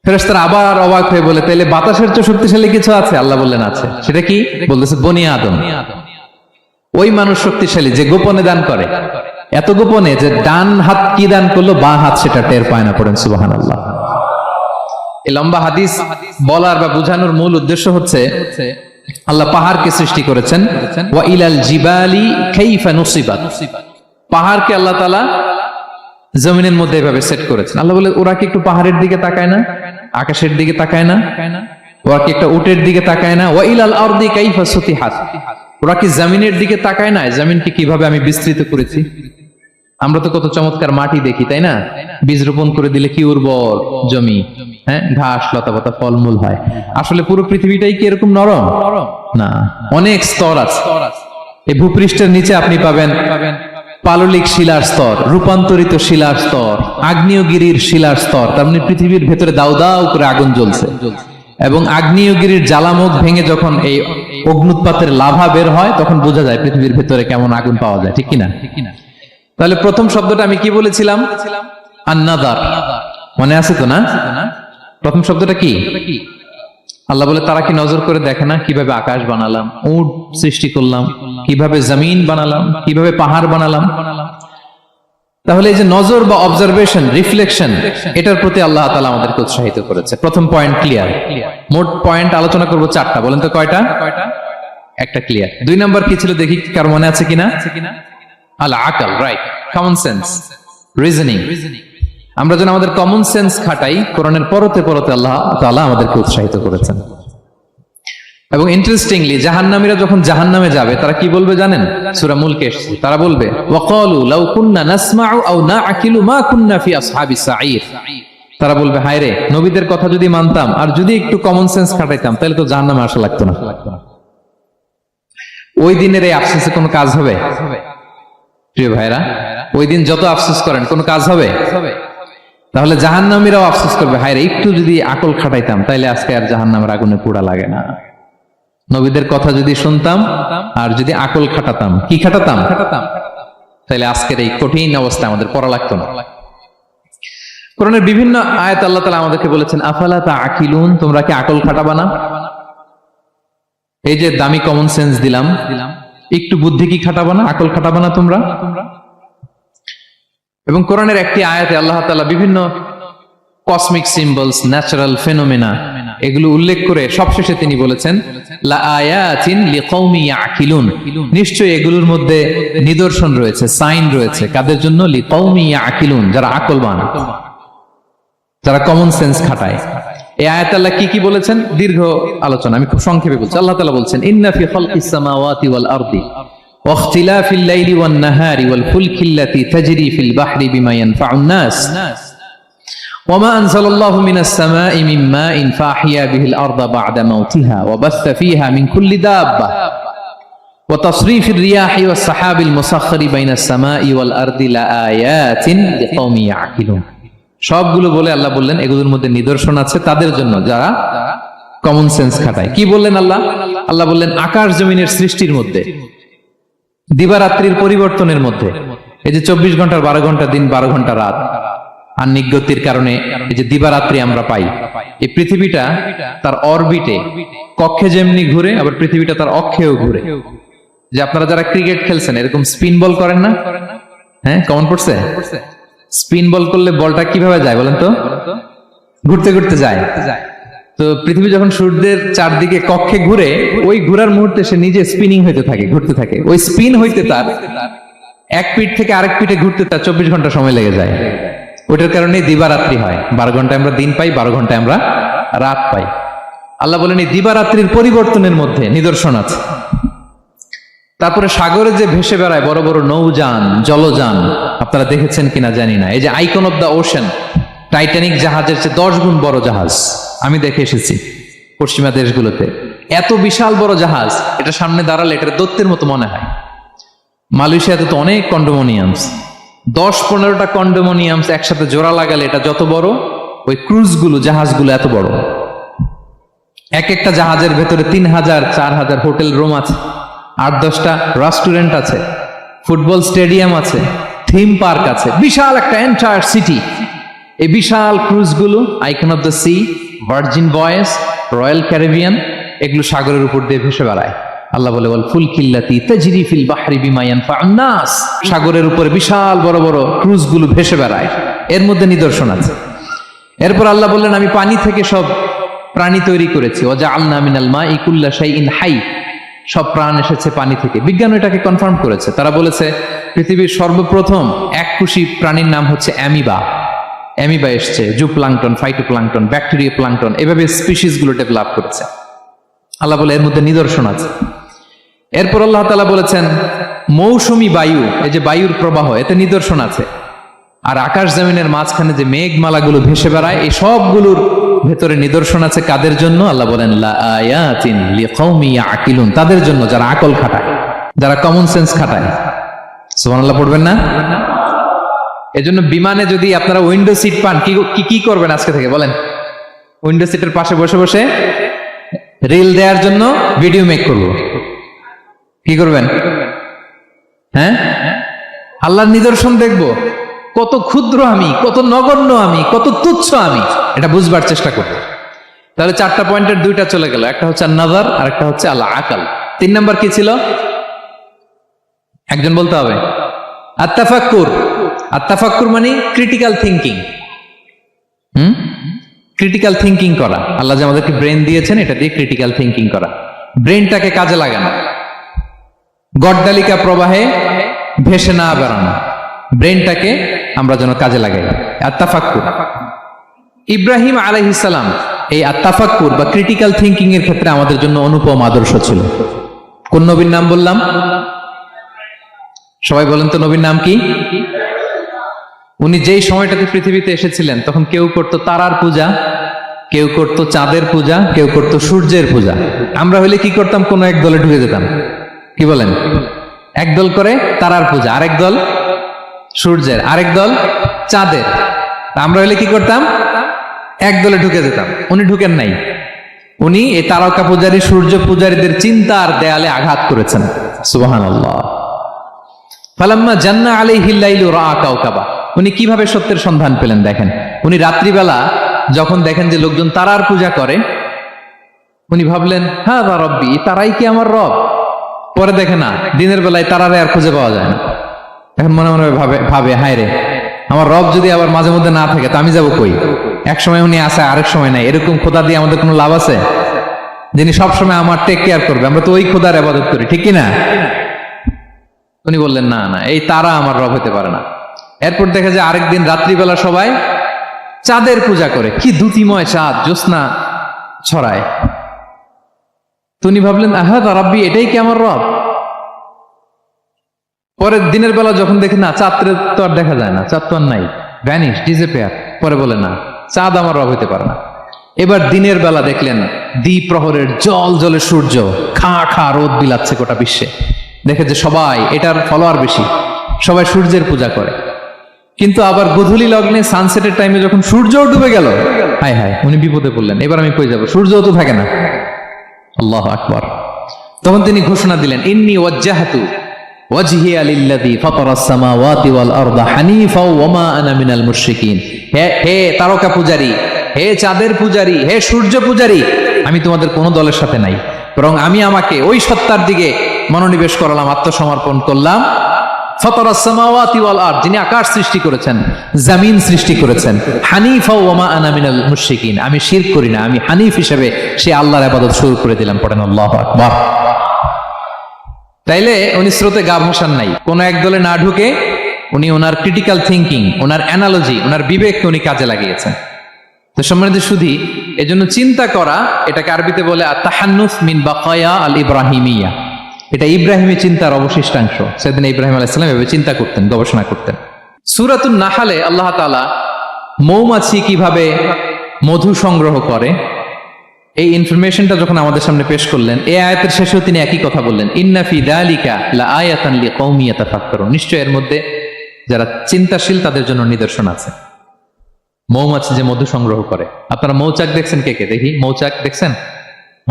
ফেরেশতারা আবার অবাক হয়ে বলে তাহলে বাতাসের চেয়ে শক্তিশালী কিছু আছে? আল্লাহ বললেন আছে। সেটা কি? বলতেছে বনি আদম। ওই মানুষ শক্তিশালী যে গোপনে দান করে, এত গোপনে যে ডান হাত কি দান করলো, বাঁ হাত সেটা টের পায় না। পড়েন সুবহানাল্লাহ। এই লম্বা হাদিস বলার বা বোঝানোর মূল উদ্দেশ্য হচ্ছে আল্লাহ পাহাড়কে সৃষ্টি করেছেন। ওয়া ইলাল জিবালি কাইফা নুসিবাত, পাহাড়কে আল্লাহ তাআলা জমিনের মধ্যে এভাবে সেট করেছেন। আল্লাহ বলে ওরা কি একটু পাহাড়ের দিকে তাকায় না, আকাশের দিকে তাকায় না? ওরা কি একটা উটের দিকে তাকায় না? ওয়া ইলাল আরদি কাইফা সুতিহাত, ওরা কি জমিনের দিকে তাকায় না, জমিনকে কিভাবে আমি বিস্তৃত করেছি? আমরা তো কত চমৎকার মাটি দেখি, তাই না? বীজ রোপণ করে দিলে কি উর্বর জমি, হ্যাঁ, ঘাস লতাপাতা ফলমূল হয়। আসলে পুরো পৃথিবীটাই কি এরকম নরম? না, অনেক স্তর আছে। এই ভূপৃষ্ঠের নিচে আপনি পাবেন পাললিক শিলার স্তর, রূপান্তরিত শিলার স্তর, আগ্নেয়গিরির শিলার স্তর। তার মানে পৃথিবীর ভেতরে দাউ দাউ করে আগুন জ্বলছে। এবং আগ্নেয়গিরির জ্বালামুখ ভেঙে যখন এই অগ্নুৎপাতের লাভা বের হয়, তখন বোঝা যায় পৃথিবীর ভেতরে কেমন আগুন পাওয়া যায়, ঠিক কিনা? তাহলে প্রথম শব্দটা আমি কি বলেছিলাম? আন-নাযার। মনে আছে তো না? প্রথম শব্দটা কি? আল্লাহ বলে তারা কি নজর করে দেখে না কিভাবে আকাশ বানালাম, উট সৃষ্টি করলাম, কিভাবে জমিন বানালাম, কিভাবে পাহাড় বানালাম? তাহলে এই যে নজর বা অবজারভেশন, রিফ্লেকশন, এটার প্রতি আল্লাহ তাআলা আমাদেরকে উৎসাহিত করেছে। প্রথম পয়েন্ট ক্লিয়ার। মোট পয়েন্ট আলোচনা করব 4টা। বলেন তো কয়টা? একটা ক্লিয়ার। 2 নাম্বার কি ছিল দেখি, কার মনে আছে কিনা? আল আকল, রাইট, কমন সেন্স, রিজনিং। আমরা যেন আমাদের কমন সেন্স খাটাই, কোরআনের পরতে পরতে আল্লাহ তাআলা আমাদেরকে উৎসাহিত করেছেন। এবং ইন্টারেস্টিংলি জাহান্নামীরা যখন জাহান্নামে যাবে তারা কি বলবে জানেন? সূরা মুলকে এসেছে, তারা বলবে ওয়াকালু লাউ কুননা নাসমাউ আও নাআকিলু মা কুননা ফি আসহাবিস সাঈর। তারা বলবে হায় রে, নবীদের কথা যদি মানতাম আর যদি একটু কমন সেন্স খাটাইতাম তাহলে তো জাহান্নামে আসা লাগতো না। ওই দিনের এই আফসোসে কোনো কাজ হবে? প্রিয় ভাইরা, ওই দিন যত আফসোস করেন কোনো কাজ হবে? তাহলে জাহান্নামীরাও আফসোস করবে, হায় রে একটু যদি আকল খাটাইতাম তাইলে আজকে আর জাহান্নামের আগুনে পোড়া লাগে না। নবীদের কথা যদি শুনতাম আর যদি আকল খাটাতাম, কি খাটাতাম? তাহলে আজকের এই কঠিন অবস্থা আমাদের পড়া লাগতো না। কোরআনের বিভিন্ন আয়াত আল্লাহ তাআলা আমাদেরকে বলেছেন আফালা তাআকিলুন, তোমরা কি আকল খাটাবা না? এই যে দামি কমন সেন্স দিলাম, একটু বুদ্ধি কি খাটাবা না, আকল খাটাবা না তোমরা? এবং কোরআনের একটি আয়াতে আল্লাহ তাআলা বিভিন্ন কসমিক সিম্বলস, ন্যাচারাল ফেনোমেনা, এগুলো উল্লেখ করে সবশেষে তিনি বলেছেন লা আয়াতিন লিকাউমি ইয়াকিলুন, নিশ্চয়ই এগুলোর মধ্যে নিদর্শন রয়েছে, সাইন রয়েছে। কাদের জন্য? লিকাউমি ইয়াকিলুন, যারা আকলবান, যারা কমন সেন্স খাটায়। এই আয়াতে আল্লাহ কি কি বলেছেন? দীর্ঘ আলোচনা, আমি খুব সংক্ষেপে বলছি। আল্লাহ তাআলা বলছেন ইন্না ফি খালকিস সামাওয়াতি ওয়াল আরদি ওয়া ইখতিলাফিল লাইলি ওয়ান নাহারি ওয়াল ফুলকিল্লাতি তাজরি ফিল বাহরি বিমা ইয়ানফাউন নাস وما أنزل الله من السماء من ماء فأحيا به الأرض بعد موتها وبث فيها من كل دابة وتصريف الرياح والسحاب المسخر بين السماء والأرض لآيات لقوم يعقلون। সবগুলো বলে আল্লাহ বললেন এগুলোর মধ্যে নিদর্শন আছে তাদের জন্য যারা কমন সেন্স খাটায়। কি বললেন আল্লাহ? আল্লাহ বললেন আকাশ জমিনের সৃষ্টির মধ্যে, দিবারাত্রির পরিবর্তনের মধ্যে, এই যে 24 ঘন্টার 12 ঘন্টা দিন, 12 ঘন্টা রাত, আর নিগতির কারণে এই যে দিবারাত্রি আমরা পাই, এই পৃথিবীটা তার অরবিটে, কক্ষে যেমনি ঘুরে আবার পৃথিবীটা তার অক্ষেও ঘুরে। যে আপনারা যারা ক্রিকেট খেলছেন এরকম স্পিন বল করেন না? হ্যাঁ, কমন পড়ছে? স্পিন বল করলে বলটা কিভাবে যায় বলেন তো? ঘুরতে ঘুরতে যায়। তো পৃথিবী যখন সূর্যের চারদিকে কক্ষে ঘুরে, ওই ঘোরার মুহূর্তে সে নিজে স্পিনিং হইতে থাকে, ঘুরতে থাকে। ওই স্পিন হইতে তার এক পিঠ থেকে আরেক পিঠে ঘুরতে তার 24 ঘন্টা সময় লেগে যায়। ওইটার কারণে দিবারাত্রি হয়। 12 ঘন্টায় আমরা দিন পাই, 12 ঘন্টায় আমরা রাত পাই। আল্লাহ বলেন এই দিবারাত্রির পরিবর্তনের মধ্যে নিদর্শন আছে। তারপরে সাগরে যে ভেসে বেড়ায় বড় বড় নৌযান, জলযান, আপনারা দেখেছেন কিনা জানি না, এই যে icon of the ocean, Titanic জাহাজের চেয়ে 10 গুণ বড় জাহাজ আমি দেখে এসেছি পশ্চিমা দেশগুলোতে। এত বিশাল বড় জাহাজ, এটা সামনে দাঁড়ালে এটা দত্তের মতো মনে হয়। মালয়েশিয়াতে তো অনেক কন্ডোমোনিয়ামস, 10-15টা কন্ডোমোনিয়ামস একসাথে জোড়া লাগালে এটা যত বড়, ওই ক্রুজগুলো, জাহাজগুলো এত বড়। এক একটা জাহাজের ভেতরে 3000-4000 হোটেল রুম আছে, 8-10টা রেস্টুরেন্ট আছে, ফুটবল স্টেডিয়াম আছে, থিম পার্ক আছে, বিশাল একটা এন্টায়ার সিটি। এই বিশাল ক্রুজগুলো, Icon of the Sea, Virgin Voyages, Royal Caribbean, এগুলো সাগরের উপর দিয়ে ভেসে বেড়ায়। আল্লাহ বলে, ওয়াল ফুলকিল্লাতি তাজরি ফিল বাহরি বিমা ইয়ানফাউন নাস, সাগরের উপরে বিশাল বড় বড় ক্রুজগুলো ভেসে বেড়ায়, এর মধ্যে নিদর্শন আছে। এরপর আল্লাহ বললেন, আমি পানি থেকে সব প্রাণী তৈরি করেছি। ওয়াজআলনা মিনাল মাই কুল্লা শাইইন হাই, সব প্রাণ এসেছে পানি থেকে। বিজ্ঞান এটাকে কনফার্ম করেছে। তারা বলেছে পৃথিবীর সর্বপ্রথম এককোষী প্রাণীর নাম হচ্ছে অ্যামিবা। অ্যামিবা এসছে, জুপ্লাঙ্কটন, ফাইটোপ্লাঙ্কটন, ব্যাকটেরিয়া প্লাঙ্কটন, এভাবে স্পিসিস গুলো ডেভেলপ করেছে। আল্লাহ বলে এর মধ্যে নিদর্শন আছে। এরপর আল্লাহ তাআলা বলেছেন মৌসুমী বায়ু, এই যে বায়ুর প্রবাহ, এতে নিদর্শন আছে। আর আকাশ জমিনের মাঝখানে যে মেঘমালাগুলো ভেসে বেড়ায়, এই সবগুলোর ভেতরে নিদর্শন আছে। কাদের জন্য? আল্লাহ বলেন লা আয়াতিন লিকাউমি ইয়াকিলুন, তাদের জন্য যারা আকল খাটায়, যারা কমন সেন্স খাটায়। সুবহানাল্লাহ পড়বেন না? এজন্য বিমানে যদি আপনারা উইন্ডো সিট পান, কি করবেন আজকে থেকে বলেন? উইন্ডো সিটের পাশে বসে বসে রিল দেওয়ার জন্য ভিডিও মেক করব। কি করবেন? হ্যাঁ, আল্লাহর নিদর্শন দেখব, কত ক্ষুদ্র আমি, কত নগণ্য আমি, কত তুচ্ছ আমি, এটা বুঝবার চেষ্টা করব। তাহলে 4টা পয়েন্টের 2টা চলে গেল, একটা হচ্ছে নাযার আর একটা হচ্ছে আল আকল। 3 নাম্বার কি ছিল? একজন বলতে হবে। আত-তাফাক্কুর। আত-তাফাক্কুর মানে ক্রিটিক্যাল থিঙ্কিং। ক্রিটিক্যাল থিঙ্কিং করা। আল্লাহ যে আমাদেরকে ব্রেন দিয়েছেন, এটা দিয়ে ক্রিটিক্যাল থিঙ্কিং করা, ব্রেনটাকে কাজে লাগানো, গড্ডালিকা প্রবাহে ভেসে না বেড়ানো, ব্রেনটাকে আমরা যেন কাজে লাগাই। আত-তাফাক্কুর। ইব্রাহিম আলাইহিস সালাম এই আত-তাফাক্কুর বা ক্রিটিক্যাল থিঙ্কিং এর ক্ষেত্রে আমাদের জন্য অনুপম আদর্শ ছিল। কোন নবীর নাম বললাম? সবাই বলেন তো নবীর নাম কি? উনি যেই সময়টাতে পৃথিবীতে এসেছিলেন তখন কেউ করত তারার পূজা, কেউ করত চাঁদের পূজা, কেউ করত সূর্যের পূজা। আমরা হইলে কি করতাম? কোন এক দলে ঢুকে যেতাম। কি বলেন? এক দল করে তারার পূজা, আরেক দল সূর্যের, আরেক দল চাঁদের। আমরা হইলে কি করতাম? এক দলে ঢুকে যেতাম। উনি ঢুকেন নাই। উনি এই তারকা পূজারী, সূর্য পূজারীদের চিন্তার দেয়ালে আঘাত করেছেন। সুবহানাল্লাহ। ফালাম্মা জান্না আলাইহিল লাইলু রাআ কাওকাবা। উনি কিভাবে সত্যের সন্ধান পেলেন দেখেন। উনি রাত্রিবেলা যখন দেখেন যে লোকজন তারার পূজা করে, উনি ভাবলেন হাযা রব্বি, তারাই কি আমার রব? পরে দেখে না, দিনের বেলায় তারারে আর খুঁজে পাওয়া যায় না। এখন মনে মনে ভাবে হায় রে, আমার রব যদি আবার মাঝে মধ্যে না থাকে তো আমি যাবো কই? এক সময় উনি আসে, আরেক সময় নাই। এরকম খোদা দিয়ে আমাদের কোনো লাভ আছে? যিনি সবসময় আমার টেক কেয়ার করবে, আমরা তো ওই খোদার ইবাদত করি, ঠিক কিনা? উনি বললেন না না, এই তারা আমার রব হতে পারে না। এরপর দেখা যায় আরেকদিন রাত্রিবেলা সবাই চাঁদের পূজা করে। কি দ্যুতিময় চাঁদ, জ্যোৎস্না ছড়ায়। উনি ভাবলেন আহাদা রাব্বি, এটাই কি আমার রব? পরের দিনের বেলা যখন দেখি না, চাঁদ তো আর দেখা যায় না, চাঁদ তো আর নাই, ভ্যানিশ, ডিসঅ্যাপিয়ার। পরে বলে না, চাঁদ আমার রব হতে পারে না। এবার দিনের বেলা দেখলেন দ্বিপ্রহরের জল জলে সূর্য খা খা রোদ বিলাচ্ছে গোটা বিশ্বে। দেখে যে সবাই এটার ফলোয়ার বেশি, সবাই সূর্যের পূজা করে। কিন্তু আবার গোধূলি লগ্নে সানসেটের টাইমে যখন সূর্য ডুবে গেল, হায় হায়, উনি বিপদে পড়লেন। এবার আমি কই যাব? সূর্যও তো থাকে না। আল্লাহু আকবার। তখন তিনি ঘোষণা দিলেন ইন্নী ওয়াজ্জাহতু ওয়াজহিয়া লিল্লাযী ফাতারাস সামাওয়াতি ওয়াল আরদা হানিফা ওয়া মা আনা মিনাল মুশরিকিন। হে তারকা পূজারী, হে চাঁদের পূজারী, হে সূর্য পূজারী, আমি তোমাদের কোনো দলের সাথে নাই, বরং আমি আমাকে ওই সত্তার দিকে মনোনিবেশ করলাম, আত্মসমর্পণ করলাম। ফাতারাস সামাওয়াতি ওয়াল আরদ, যিনি আকাশ সৃষ্টি করেছেন, জমিন সৃষ্টি করেছেন। হানিফা ওয়া মা আনা মিনাল মুশরিকিন, আমি শিরক করি না, আমি হানিফ হিসেবে সে আল্লাহর ইবাদত শুরু করে দিলাম। পড়েন আল্লাহু আকবার। তাইলে উনি স্রোতে গা ভাসান নাই, কোন এক দলে না ঢুকে উনি ওনার ক্রিটিক্যাল থিঙ্কিং, ওনার অ্যানালজি, ওনার বিবেককে উনি কাজে লাগিয়েছেন। তো সম্মানিত সুধী, এজন্য চিন্তা করা, এটাকে আরবিতে বলে আত-তাহান্নুস মিন বাকায়া আল ইব্রাহিমিয়া। এটা ইব্রাহিমী চিন্তার অবশিষ্টাংশ। সেদিন ইব্রাহিম আলাইহিস সালাম এভাবে চিন্তা করতেন, গবেষণা করতেন। সূরাতুন নাহলে আল্লাহ তাআলা মৌমাছি কিভাবে মধু সংগ্রহ করে এই ইনফরমেশনটা যখন আমাদের সামনে পেশ করলেন, এই আয়াতের শেষেও তিনি একই কথা বললেন, ইন্না ফি যালিকা লাআয়াতান লিকাউমি ইয়াতাফাক্কারুন, নিশ্চয় এর মধ্যে যারা চিন্তাশীল তাদের জন্য নিদর্শন আছে। মৌমাছি যে মধু সংগ্রহ করে, আপনারা মৌচাক দেখছেন? কে কে দেখি মৌচাক দেখছেন?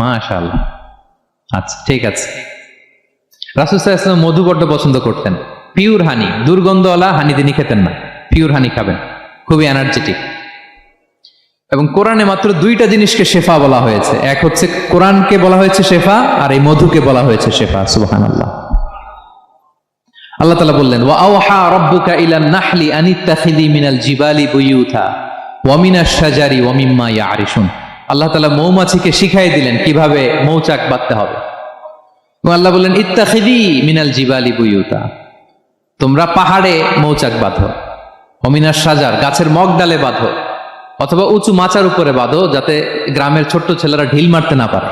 মাশাআল্লাহ, আচ্ছা ঠিক আছে। রাসূল সাল্লাল্লাহু আলাইহি ওয়াসাল্লাম মধু বড্ড পছন্দ করতেন। পিওর হানি, দুর্গন্ধওয়ালা হানি তিনি খেতেন না, পিওর হানি খাবেন, খুবই এনার্জেটিক। এবং কোরআনে মাত্র দুইটা জিনিসকে শেফা বলা হয়েছে, এক হচ্ছে কোরআনকে বলা হয়েছে শেফা, আর এই মধুকে বলা হয়েছে শেফা। সুবহানাল্লাহ। আল্লাহ তাআলা বললেন, ওয়া আওহা রাব্বুকা ইলান নাহলি আনিত্তাখিযি মিনাল জিবালি বুয়ুতা ওয়া মিনাশ শাজারি ওয়া মিম্মা ইয়ারিশুন। আল্লাহ তাআলা মৌমাছিকে শিখাই দিলেন কিভাবে মৌচাক বাঁধতে হবে। এবং আল্লাহ বললেন, ইত্তাখিযি মিনাল জিবালি বুয়ুতা, তোমরা পাহাড়ে মৌচাক বাঁধো, ওয়া মিনাশ শাজার, গাছের মগডালে বাঁধো, অথবা উঁচু মাচার উপরে বাঁধো, যাতে গ্রামের ছোট্ট ছেলেরা ঢিল মারতে না পারে।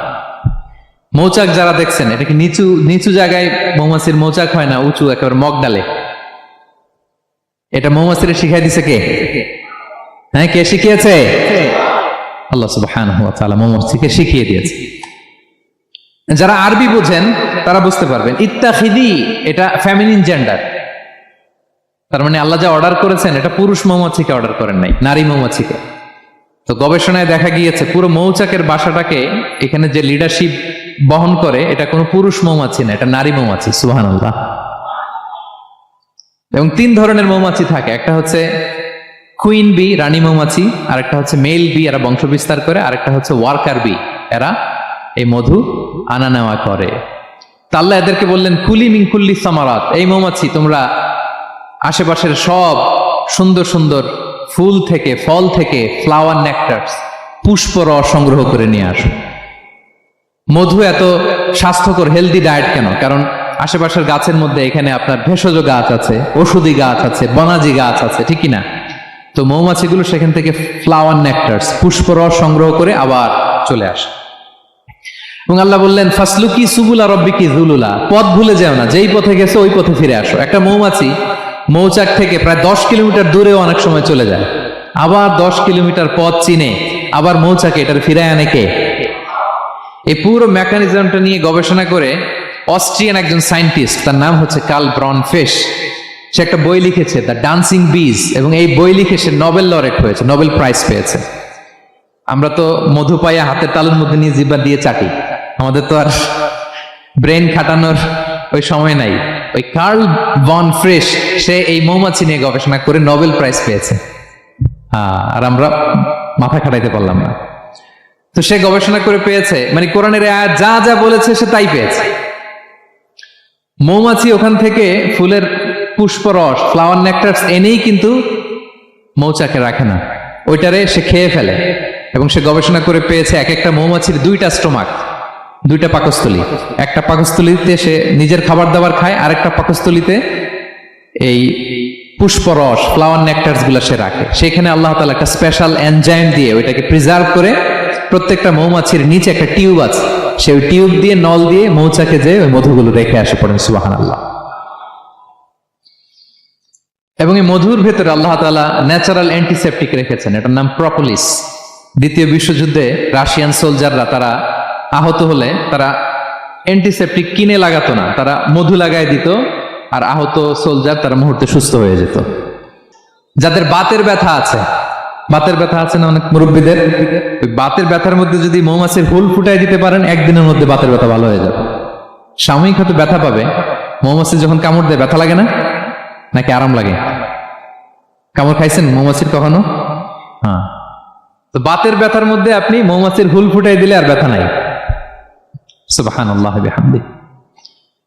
মৌচাক যারা দেখছেন, এটা কি নিচু নিচু জায়গায় মৌমাছির মৌচাক হয় না, উঁচু একেবারে মগ ডালে। এটা মৌমাছির শিখাই দিছে কে? হ্যাঁ, কে শিখিয়েছে? আল্লাহ সুবহানাহু ওয়া তাআলা মৌমাছিকে শিখিয়ে দিয়েছে। যারা আরবি বোঝেন তারা বুঝতে পারবেন, ইত্তাখিদি এটা ফেমিনিন জেন্ডার, তার মানে আল্লাহ যা অর্ডার করেছেন এটা পুরুষ মৌমাছিকে অর্ডার করেন নাই, নারী মৌমাছিকে। তো গবেষণায় দেখা গিয়েছে পুরো মৌচাকের বাসাটাকে এখানে যে লিডারশিপ বহন করে এটা কোনো পুরুষ মৌমাছি না, এটা নারী মৌমাছি। সুবহানাল্লাহ। এবং তিন ধরনের মৌমাছি থাকে, একটা হচ্ছে কুইন বি, রানী মৌমাছি, আর একটা হচ্ছে মেল বি, এরা বংশ বিস্তার করে, আর একটা হচ্ছে ওয়ার্কার বি, এরা এই মধু আনা নেওয়া করে। তা আল্লাহ এদেরকে বললেন, কুলি মিন কুল্লি সামারাত, এই মৌমাছি তোমরা আশেপাশের সব সুন্দর সুন্দর ফুল থেকে, ফল থেকে, ফ্লাওয়ার নেকটারস, পুষ্প রস সংগ্রহ করে নিয়ে আসো। মধু এত স্বাস্থ্যকর, হেলদি ডায়েট কেন? কারণ আশেপাশের গাছের মধ্যে এখানে আপনার ভেষজ গাছ আছে, ওষুধি গাছ আছে, বনাজি গাছ আছে, ঠিক কিনা? তো মৌমাছিগুলো সেখান থেকে ফ্লাওয়ার নেকটারস, পুষ্প রস সংগ্রহ করে আবার চলে আসে। এবং আল্লাহ বললেন, ফাসলুকি সুবুলা রব্বিকি যুলুলা, পথ ভুলে যাও না, যেই পথে গেছো ওই পথে ফিরে আসো। একটা মৌমাছি মৌচাক থেকে প্রায় 10 কিলোমিটার দূরেও অনেক সময় চলে যায়, আবার 10 কিলোমিটার পথ চিনে আবার মৌচাকে এটার ফিরায় আনে কে? এই পুরো মেকানিজমটা নিয়ে গবেষণা করে অস্ট্রিয়ান একজন সায়েন্টিস্ট, তার নাম হচ্ছে কার্ল ব্রনফিশ, সে একটা বই লিখেছে, দ্য ডান্সিং বিজ, এবং এই বই লিখে সে নোবেল লরেট হয়েছে, নোবেল প্রাইজ পেয়েছে। আমরা তো মধু পাইয়া হাতের তালুর মধ্যে নিয়ে জিহ্বা দিয়ে চাটি, আমাদের তো আর ব্রেন খাটানোর ওই সময় নাই। ওই কার্ল ভন ফ্রেশ, সে এই মৌমাছি নিয়ে গবেষণা করে নোবেল প্রাইজ পেয়েছে, আর আমরা মাথা খাটাইতে পারলাম না। তো সে গবেষণা করে পেয়েছে, মানে কোরআনের আয়াত যা যা বলেছে সে তাই পেয়েছে। মৌমাছি ওখান থেকে ফুলের পুষ্পরস, ফ্লাওয়ার নেকটারস এনেই কিন্তু মৌচাকে রাখে না, ওইটারে সে খেয়ে ফেলে। এবং সে গবেষণা করে পেয়েছে এক একটা মৌমাছির 2টা স্টোমাক, 2টা পাকস্থলী। একটা পাকস্থলীতে সে নিজের খাবার দাবার খায়, আরেকটা পাকস্থলীতে এই পুষ্পরস, ফ্লাওয়ার নেকটারস গুলা সে রাখে। সেখানে আল্লাহ তাআলা একটা স্পেশাল এনজাইম দিয়ে ওইটাকে প্রিজার্ভ করে, প্রত্যেকটা মৌমাছির নিচে একটা টিউব আছে, সে ওই টিউব দিয়ে, নল দিয়ে মৌচাকে যে ওই মধুগুলো রেখে আসে। পড়েন সুবহানাল্লাহ। এবং এই মধুর ভেতরে আল্লাহ তাআলা ন্যাচারাল অ্যান্টিসেপটিক রেখেছেন, এটার নাম প্রপোলিস। দ্বিতীয় বিশ্বযুদ্ধে রাশিয়ান সোলজাররা তারা আহত হলে তারা অ্যান্টিসেপটিক কিনে লাগাতো না, তারা মধু লাগায় দিত, আর আহত সোলজার তারা মুহূর্তে সুস্থ হয়ে যেত। যাদের বাতের ব্যথা আছে, বাতের ব্যথা আছে না অনেক মুরব্বীদের, ওই বাতের ব্যথার মধ্যে যদি মৌমাছির হুল ফুটাই দিতে পারেন, একদিনের মধ্যে বাতের ব্যথা ভালো হয়ে যাবে। সাময়িক হয়তো ব্যথা পাবে, মৌমাছি যখন কামড় দেয় ব্যথা লাগে না, নাকি আরাম লাগে? কামড় খাইছেন মৌমাছির কখনো? হ্যাঁ। তো বাতের ব্যথার মধ্যে আপনি মৌমাছির হুল ফুটাই দিলে আর ব্যথা নাই। সুবহানাল্লাহ বিহামদি।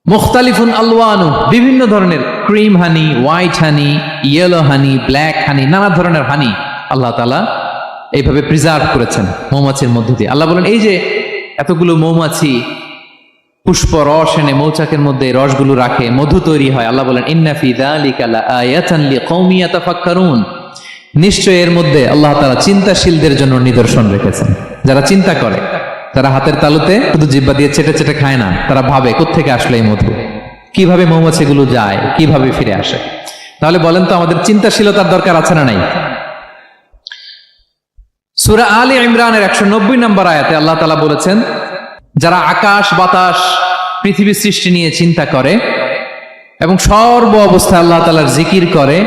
মুখতালিফুন আলওয়ানু, বিভিন্ন ধরনের ক্রিম হানি, হোয়াইট হানি, ইয়েলো হানি, ব্ল্যাক হানি, নানা ধরনের হানি আল্লাহ তাআলা এইভাবে প্রিজার্ভ করেছেন মৌমাছির মধ্য দিয়ে। আল্লাহ বলেন, এই যে এতগুলো মৌমাছি পুষ্প রস এনে মৌচাকের মধ্যে রসগুলো রাখে, মধু তৈরি হয়। আল্লাহ বলেন, ইন্না ফি যালিকা লাআয়াতান লিকাওমি ইয়াতাফাক্কারুন, নিশ্চয় এর মধ্যে আল্লাহ তাআলা চিন্তাশীলদের জন্য নিদর্শন রেখেছেন। যারা চিন্তা করে, তারা হাতের তালুতে শুধু জিহ্বা দিয়ে চেটে চেটে খায় না, তারা ভাবে কোত্থেকে আসলে এই মধু, কিভাবে মৌমাছিগুলো যায়, কিভাবে ফিরে আসে। তাহলে বলেন তো, আমাদের চিন্তাশীলতার দরকার আছে না নাই? সূরা আলে ইমরানের 190 নম্বর আয়াতে আল্লাহ তাআলা বলেছেন, যারা আকাশ বাতাস পৃথিবী সৃষ্টি নিয়ে চিন্তা করে এবং সর্ব অবস্থায় আল্লাহ তাআলার জিকির করে,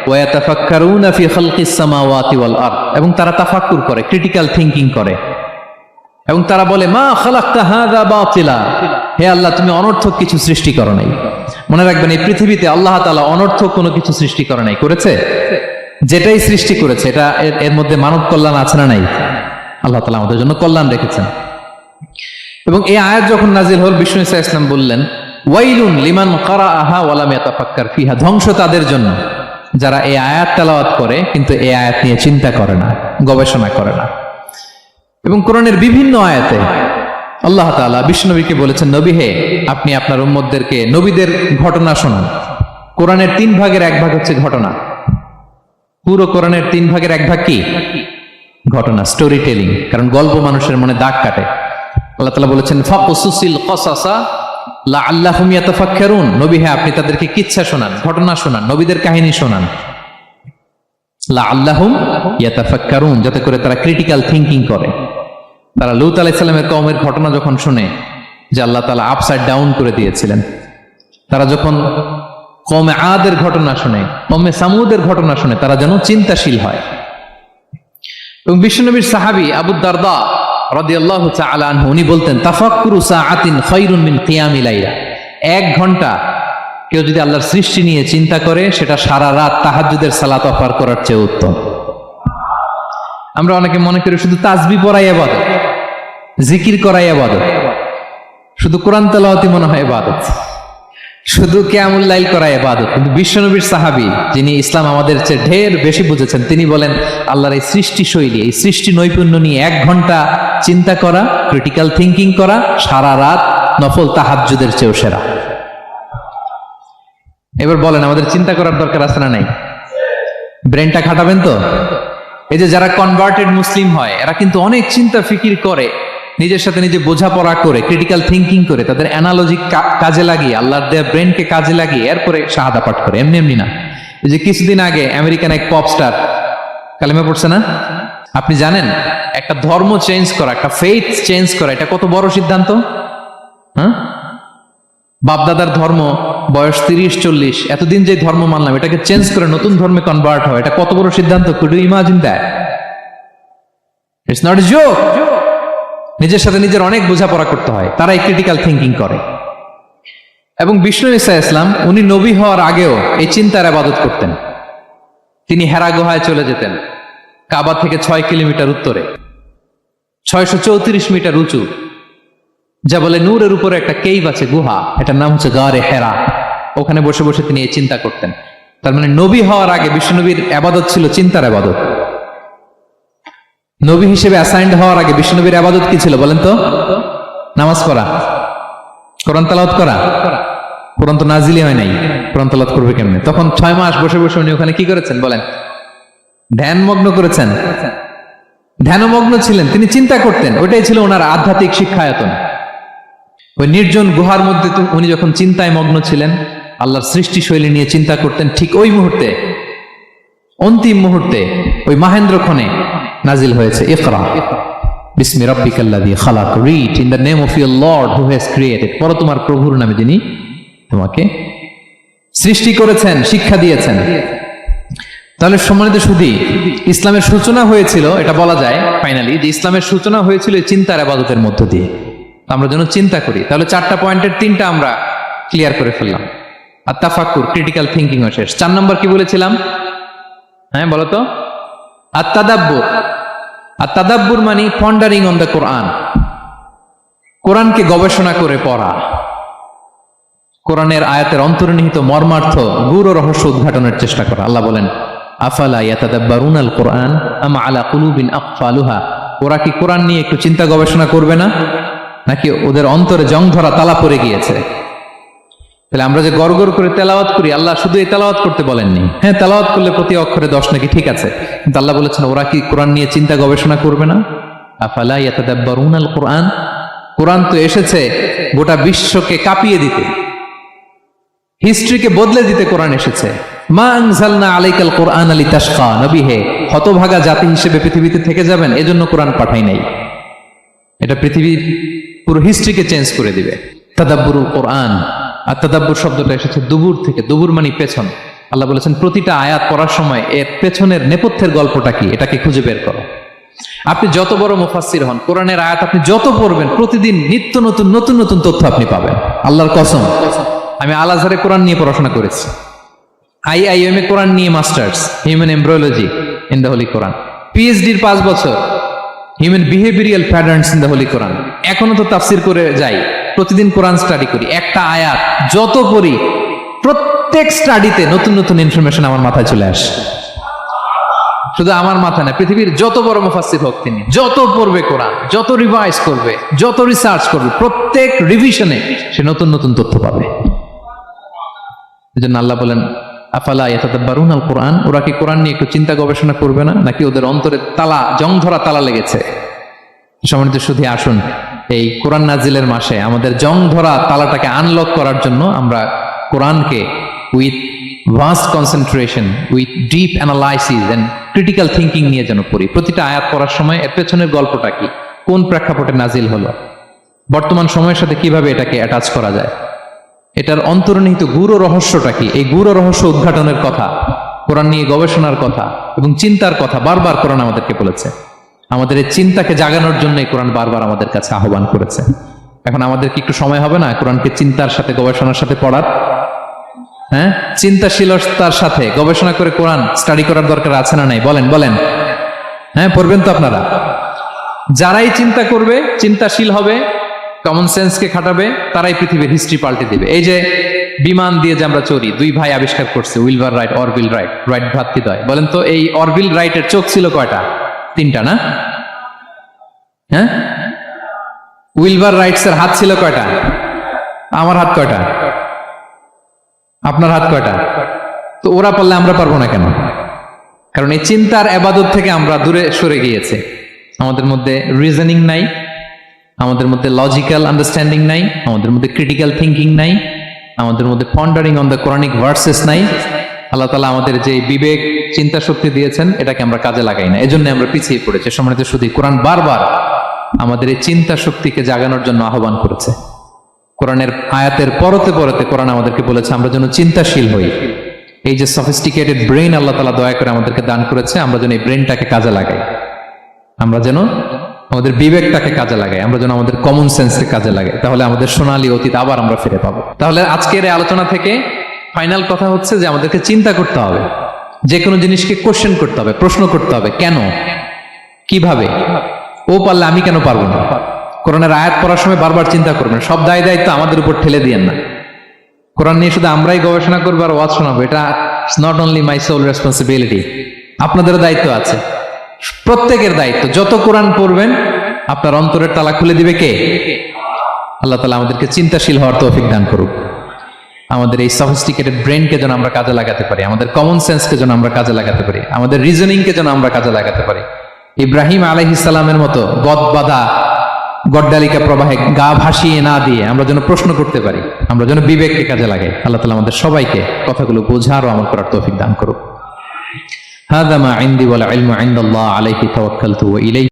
ওয়া ইয়াতাফাক্কারুনা ফি খালকিস সামাওয়াতি ওয়াল আরদ, এবং তারা তাফাক্কুর করে, ক্রিটিক্যাল থিংকিং করে, এবং তারা বলে মা খালাকতা হাযা বাতিলা, হে আল্লাহ তুমি অনর্থক কিছু সৃষ্টি করো নাই। মনে রাখবেন, এই পৃথিবীতে আল্লাহ তাআলা অনর্থক কোনো কিছু সৃষ্টি করে নাই, করেছে? যেটাই সৃষ্টি করেছে এটা এর মধ্যে মানব কল্যাণ আছে না নাই? আল্লাহ তাআলা আমাদের জন্য কল্যাণ রেখেছেন। এবং এই আয়াত যখন নাজিল হল, বিষ্ণু ইসা ইসলাম বললেন, ওয়াইলুন লিমান কারাআহা ওয়া লাম ইয়াতাফাক্কার ফিহা, ধ্বংস তাদের জন্য যারা এই আয়াত তেলাওয়াত করে কিন্তু এই আয়াত নিয়ে চিন্তা করে না, গবেষণা করে না। এবং কোরআনের বিভিন্ন আয়াতে আল্লাহ তাআলা বিশ্বনবীকে বলেছেন, নবী হে, আপনি আপনার উম্মতদেরকে নবীদের ঘটনা শোনান। কোরআনের 3 ভাগের 1 ভাগ হচ্ছে ঘটনা। পুরো কোরআনের 3 ভাগের 1 ভাগ কি? ঘটনা, স্টোরি টেলিং। কারণ গল্প মানুষের মনে দাগ কাটে। আল্লাহ তাআলা বলেছেন, ফাকুসুসিল কসাসা লাআল্লাহুম ইয়াতাফাক্কারুন, নবী হে আপনি তাদেরকে কিচ্ছা শোনান, ঘটনা শোনান, নবীদের কাহিনী শোনান, লাআল্লাহুম ইয়াতাফাক্কারুন, যাতে করে তারা ক্রিটিক্যাল থিংকিং করে। তারা লূত আলাইহিস সালামের কওমের ঘটনা যখন শুনে যে আল্লাহ তাআলা আপসাইড ডাউন করে দিয়েছিলেন, তারা যখন কওমে আদের ঘটনা শুনে, কওমে সামুদের ঘটনা শুনে, তারা যেন চিন্তাশীল হয়। এবং বিশ্বনবীর সাহাবী আবু দারদা রাদিয়াল্লাহু তাআলা আনহু উনি বলতেন, তাফাক্কুরু সাআতিন খায়রুন মিন কিয়ামি লাইলা, 1 ঘন্টা কেউ যদি আল্লাহর সৃষ্টি নিয়ে চিন্তা করে সেটা সারা রাত তাহাজ্জুদের সালাত অফার করার চেয়ে উত্তম। আমরা অনেকে মনে করি শুধু তাসবিহ পড়াই ইবাদত, জিকির করাই ইবাদত, শুধু কোরআন তেলাওয়াতই মনে হয় ইবাদত, শুধু কিয়ামুল লাইল করা ইবাদত। কিন্তু বিশ্বনবীর সাহাবী, যিনি ইসলাম আমাদের চেয়ে ঢের বেশি বুঝেছেন, তিনি বলেন আল্লাহর এই সৃষ্টি শৈলী, এই সৃষ্টি নৈপুণ্য নিয়ে 1 ঘন্টা চিন্তা করা, ক্রিটিক্যাল থিংকিং করা, সারা রাত নফল তাহাজ্জুদের চেয়েও সেরা। এবার বলেন, আমাদের চিন্তা করার দরকার আছে না নাই? ব্রেনটা খাটাবেন তো? এই যে যারা কনভার্টেড মুসলিম হয়, এরা কিন্তু অনেক চিন্তা ফিকির করে, নিজের সাথে নিজে বোঝাপড়া করে, ক্রিটিক্যাল থিংকিং করে, তাদের অ্যানালজি কাজে লাগিয়ে, আল্লাহর দেয়া ব্রেনকে কাজে লাগিয়ে এরপরে শাহাদা পাঠ করে, এমনি এমনি না। এই যে কিছুদিন আগে আমেরিকান এক পপ স্টার কালেমা পড়ছে না? আপনি জানেন একটা ধর্ম চেঞ্জ করা, একটা ফেইথ চেঞ্জ করা, এটা কত বড় সিদ্ধান্ত? হ্যাঁ, বাপদাদার ধর্ম বয়স 30-40, এতদিন যে ধর্ম মানলাম এটাকে চেঞ্জ করে নতুন ধর্মে কনভার্ট হয়, এটা কত বড় সিদ্ধান্ত? Could you imagine that? It's not a joke. নিজের সাথে নিজের অনেক বোঝাপড়া করতে হয়, তারাই ক্রিটিক্যাল থিংকিং করে। এবং বিষ্ণু ঈসা ইসলাম উনি নবী হওয়ার আগেও এই চিন্তার ইবাদত করতেন। তিনি হেরা গুহায় চলে যেতেন, কাবা থেকে 6 কিলোমিটার উত্তরে, 634 মিটার উঁচু, যা বলে নূরের উপরে একটা কেইভ আছে, গুহা, এটার নাম হচ্ছে গারে হেরা। ওখানে বসে বসে তিনি এই চিন্তা করতেন। তার মানে নবী হওয়ার আগে বিশ্বনবীর ইবাদত ছিল চিন্তার ইবাদত। নবী হিসেবে অ্যাসাইন্ড হওয়ার আগে বিশ্বনবীর ইবাদত কি ছিল বলেন তো? নামাজ পড়া, কোরআন তেলাওয়াত করা। কোরআন তো নাজিলই হয় নাই, কোরআন তেলাওয়াত করবে কেমনে? তখন 6 মাস বসে বসে উনি ওখানে কি করেছেন বলেন? ধ্যানমগ্ন করেছেন, ধ্যানমগ্ন ছিলেন, তিনি চিন্তা করতেন। ওইটাই ছিল ওনার আধ্যাত্মিক শিক্ষায়তন। ওই নির্জন গুহার মধ্যে উনি যখন চিন্তায় মগ্ন ছিলেন, আল্লাহর সৃষ্টি শৈলী নিয়ে চিন্তা করতেন, ঠিক ওই মুহূর্তে, অন্তিম মুহূর্তে, ওই মাহেন্দ্রক্ষণে নাজিল হয়েছে ইকরা বিসমি রাব্বিকাল্লাযী খালাক, read in the name of your Lord who has created, পড়ো তোমার প্রভুর নামে যিনি তোমাকে সৃষ্টি করেছেন, শিক্ষা দিয়েছেন। তাহলে সম্মানিত সুধী, ইসলামের সূচনা হয়েছিল, এটা বলা যায় ফাইনালি যে ইসলামের সূচনা হয়েছিল এই চিন্তার ইবাদতের মধ্য দিয়ে। আমরা যেন চিন্তা করি। তাহলে 4টা পয়েন্টের 3টা আমরা ক্লিয়ার করে ফেললাম। আর তাফাক্কুর, ক্রিটিক্যাল থিংকিং ও শেষ। 4 নম্বর কি বলেছিলাম? হ্যাঁ বলো তো? আত-তাদাব্বুর। আত-তাদাব্বুর মানে পন্ডারিং অন দ্য কোরআন, কোরআনকে গবেষণা করে পড়া, কোরআনের আয়াতের অন্তর্নিহিত মর্মার্থ, গূঢ় রহস্য উদ্ঘাটনের চেষ্টা করা। আল্লাহ বলেন, আফালা ইয়াতাদাব্বারুনাল কোরআন আম আলা কুলুবিন আকফালুহা, ওরা কি কোরআন নিয়ে একটু চিন্তা গবেষণা করবে না, নাকি ওদের অন্তরে জং ধরা তালা পড়ে গিয়েছে? তাহলে আমরা যে গড়গড় করে তেলাওয়াত করি, আল্লাহ শুধু এই তেলাওয়াত করতে বলেননি। হ্যাঁ, তেলাওয়াত করলে প্রতি অক্ষরে 10 নাকি, ঠিক আছে, কিন্তু আল্লাহ বলেছেন ওরা কি কোরআন নিয়ে চিন্তা গবেষণা করবে না? আফালা ইয়াতাদাব্বারুনাল কোরআন, কোরআন তো এসেছে গোটা বিশ্বকে কাঁপিয়ে দিতে, হিস্ট্রিকে বদলে দিতে কোরআন এসেছে। মা আনজালনা আলাইকাল কোরআন লিতাশকা, নবী হে হতভাগা জাতি হিসেবে পৃথিবীতে থেকে যাবেন এজন্য কোরআন পাঠাই নাই। এটা পৃথিবীর পুরো হিস্ট্রিকে চেঞ্জ করে দিবে। তাদাব্বুরুল কোরআন, আর তাদাব্বুর শব্দটা এসেছে দুবুর থেকে, দুবুর মানে পেছন। আল্লাহ বলেছেন প্রতিটা আয়াত পড়ার সময় এর পেছনের নেপথ্যের গল্পটা কি এটাকে খুঁজে বের করো। আপনি যত বড় মুফাসসির হন, কোরআনের আয়াত আপনি যত পড়বেন প্রতিদিন নিত্য নতুন নতুন নতুন তথ্য আপনি পাবেন। আল্লাহর কসম, আমি আল আজহারে কোরআন নিয়ে পড়াশোনা করেছি, IIM এ কোরআন নিয়ে masters, human embryology in the Holy Quran, PhD-র 5 বছর human behavioural patterns in the Holy Quran. এখনো তো তাফসির করে যাই, প্রতিদিন কোরআন স্টাডি করি, একটা আয়াত যত পড়ি প্রত্যেক স্টাডিতে নতুন নতুন ইনফরমেশন আমার মাথায় চলে আসে। শুধু আমার মাথা না, পৃথিবীর যত বড় মুফাসসির হোক তিনি, যত পড়বে কোরআন, যত রিভাইজ করবে, যত রিসার্চ করবে, প্রত্যেক রিভিশনে সে নতুন নতুন তথ্য পাবে। এজন্য আল্লাহ বলেন আফালা ইয়াতাদাব্বারুনাল কোরআন, ওরা কি কোরআন নিয়ে একটু চিন্তা গবেষণা করবে না, নাকি ওদের অন্তরে তালা, জং ধরা তালা লেগেছে? সম্মানিত সুধী, আসুন এই কোরআন নাজিলের মাসে আমাদের জং ধরা তালাটাকে আনলক করার জন্য আমরা কোরআনকে with vast concentration, with deep analysis and critical thinking নিয়ে যেন পড়ি। প্রতিটা আয়াত পড়ার সময় এর পেছনের গল্পটা কি, কোন প্রেক্ষাপটে নাজিল হলো, বর্তমান সময়ের সাথে কিভাবে এটাকে অ্যাটাচ করা যায়, এটার অন্তর্নিহিত গূঢ় রহস্যটা কি, এই গূঢ় রহস্য উদ্ঘাটনের কথা, কোরআন নিয়ে গবেষণার কথা এবং চিন্তার কথা বারবার কোরআন আমাদেরকে বলেছে। আমাদের এই চিন্তাকে জাগানোর জন্য কোরআন বারবার আমাদের কাছে আহ্বান করেছে। এখন আমাদের কি একটু সময় হবে না কোরআনকে চিন্তার সাথে গবেষণার সাথে পড়ার? হ্যাঁ, চিন্তাশীলতার সাথে গবেষণা করে কোরআন স্টাডি করার দরকার আছে না নাই? বলেন বলেন। হ্যাঁ, পড়বেন তো আপনারা। যারাই চিন্তা করবে, চিন্তাশীল হবে, কমন সেন্সকে খাটাবে, তারাই পৃথিবীর হিস্ট্রি পাল্টে দিবে। এই যে বিমান দিয়ে যে আমরা চড়ি, 2 ভাই আবিষ্কার করছে, Wilbur Wright, Orville Wright, Wright ভ্রাতৃদ্বয়। বলেন তো এই অরভিল রাইটের চোখ ছিল কয়টা? 3টা না? হ্যাঁ, উইলবার রাইটস এর হাত ছিল কয়টা? আমার হাত কয়টা? আপনার হাত কয়টা? তো ওরা পারলে আমরা পারবো না কেন? কারণ এই চিন্তার ইবাদত থেকে আমরা দূরে সরে গিয়েছে। আমাদের মধ্যে রিজনিং নাই, আমাদের মধ্যে লজিক্যাল আন্ডারস্ট্যান্ডিং নাই, আমাদের মধ্যে ক্রিটিক্যাল থিঙ্কিং নাই, আমাদের মধ্যে পন্ডারিং অন দ্য কোরআনিক ভার্সেস নাই। আল্লাহ তাআলা আমাদের যে বিবেক, চিন্তা শক্তি দিয়েছেন এটাকে আমরা কাজে লাগাই না, এজন্য আমরা পিছিয়ে পড়েছি। সম্মানিত শুধু কোরআন বারবার আমাদের এই চিন্তা শক্তিকে জাগানোর জন্য আহ্বান করেছে। কোরআনের আয়াতের পরতে পরতে কোরআন আমাদেরকে বলেছে আমরা যেন চিন্তাশীল হই। এই যে সফিস্টিকেটেড ব্রেন আল্লাহ তাআলা দয়া করে আমাদেরকে দান করেছে, আমরা যেন এই ব্রেনটাকে কাজে লাগাই, আমরা যেন আমাদের বিবেকটাকে কাজে লাগাই, আমরা যেন আমাদের কমন সেন্সকে কাজে লাগাই, তাহলে আমাদের সোনালী অতীত আবার আমরা ফিরে পাবো। তাহলে আজকের এই আলোচনা থেকে ফাইনাল কথা হচ্ছে যে আমাদেরকে চিন্তা করতে হবে, যে কোনো জিনিসকে কোশ্চেন করতে হবে, প্রশ্ন করতে হবে, কেন, কিভাবে, ও পারলে আমি কেন পারবো না। কোরআনের আয়াত পড়ার সময় বারবার চিন্তা করবেন, সব দায়িত্ব আমাদের উপর ঠেলে দিয়েন না। কোরআন নিয়ে শুধু আমরাই গবেষণা করবো আর ওয়াজ শোনাবো, এটা not only my sole responsibility, আপনাদেরও দায়িত্ব আছে, প্রত্যেকের দায়িত্ব। যত কোরআন পড়বেন আপনার অন্তরের তালা খুলে দিবে কে? আল্লাহ তাআলা আমাদেরকে চিন্তাশীল হওয়ার তৌফিক দান করুক। আমাদের এই সফিস্টিকেটেড ব্রেনকে যেন আমরা কাজে লাগাতে পারি, আমাদের কমন সেন্সকে যেন আমরা কাজে লাগাতে পারি, আমাদের রিজনিংকে যেন আমরা কাজে লাগাতে পারি। ইব্রাহিম আলাইহিস সালামের মতো গদবাধা গড্ডালিকা প্রবাহে গা ভাসিয়ে না দিয়ে আমরা যেন প্রশ্ন করতে পারি, আমরা যেন বিবেককে কাজে লাগাই। আল্লাহ তাআলা আমাদের সবাইকে কথাগুলো বোঝার ও আমল করার তৌফিক দান করুক। হাযা মা ইনদি ওয়াল ইলমু ইনদাল্লাহ আলাইহি তাওয়াক্কালতু ওয়া ইলাইহি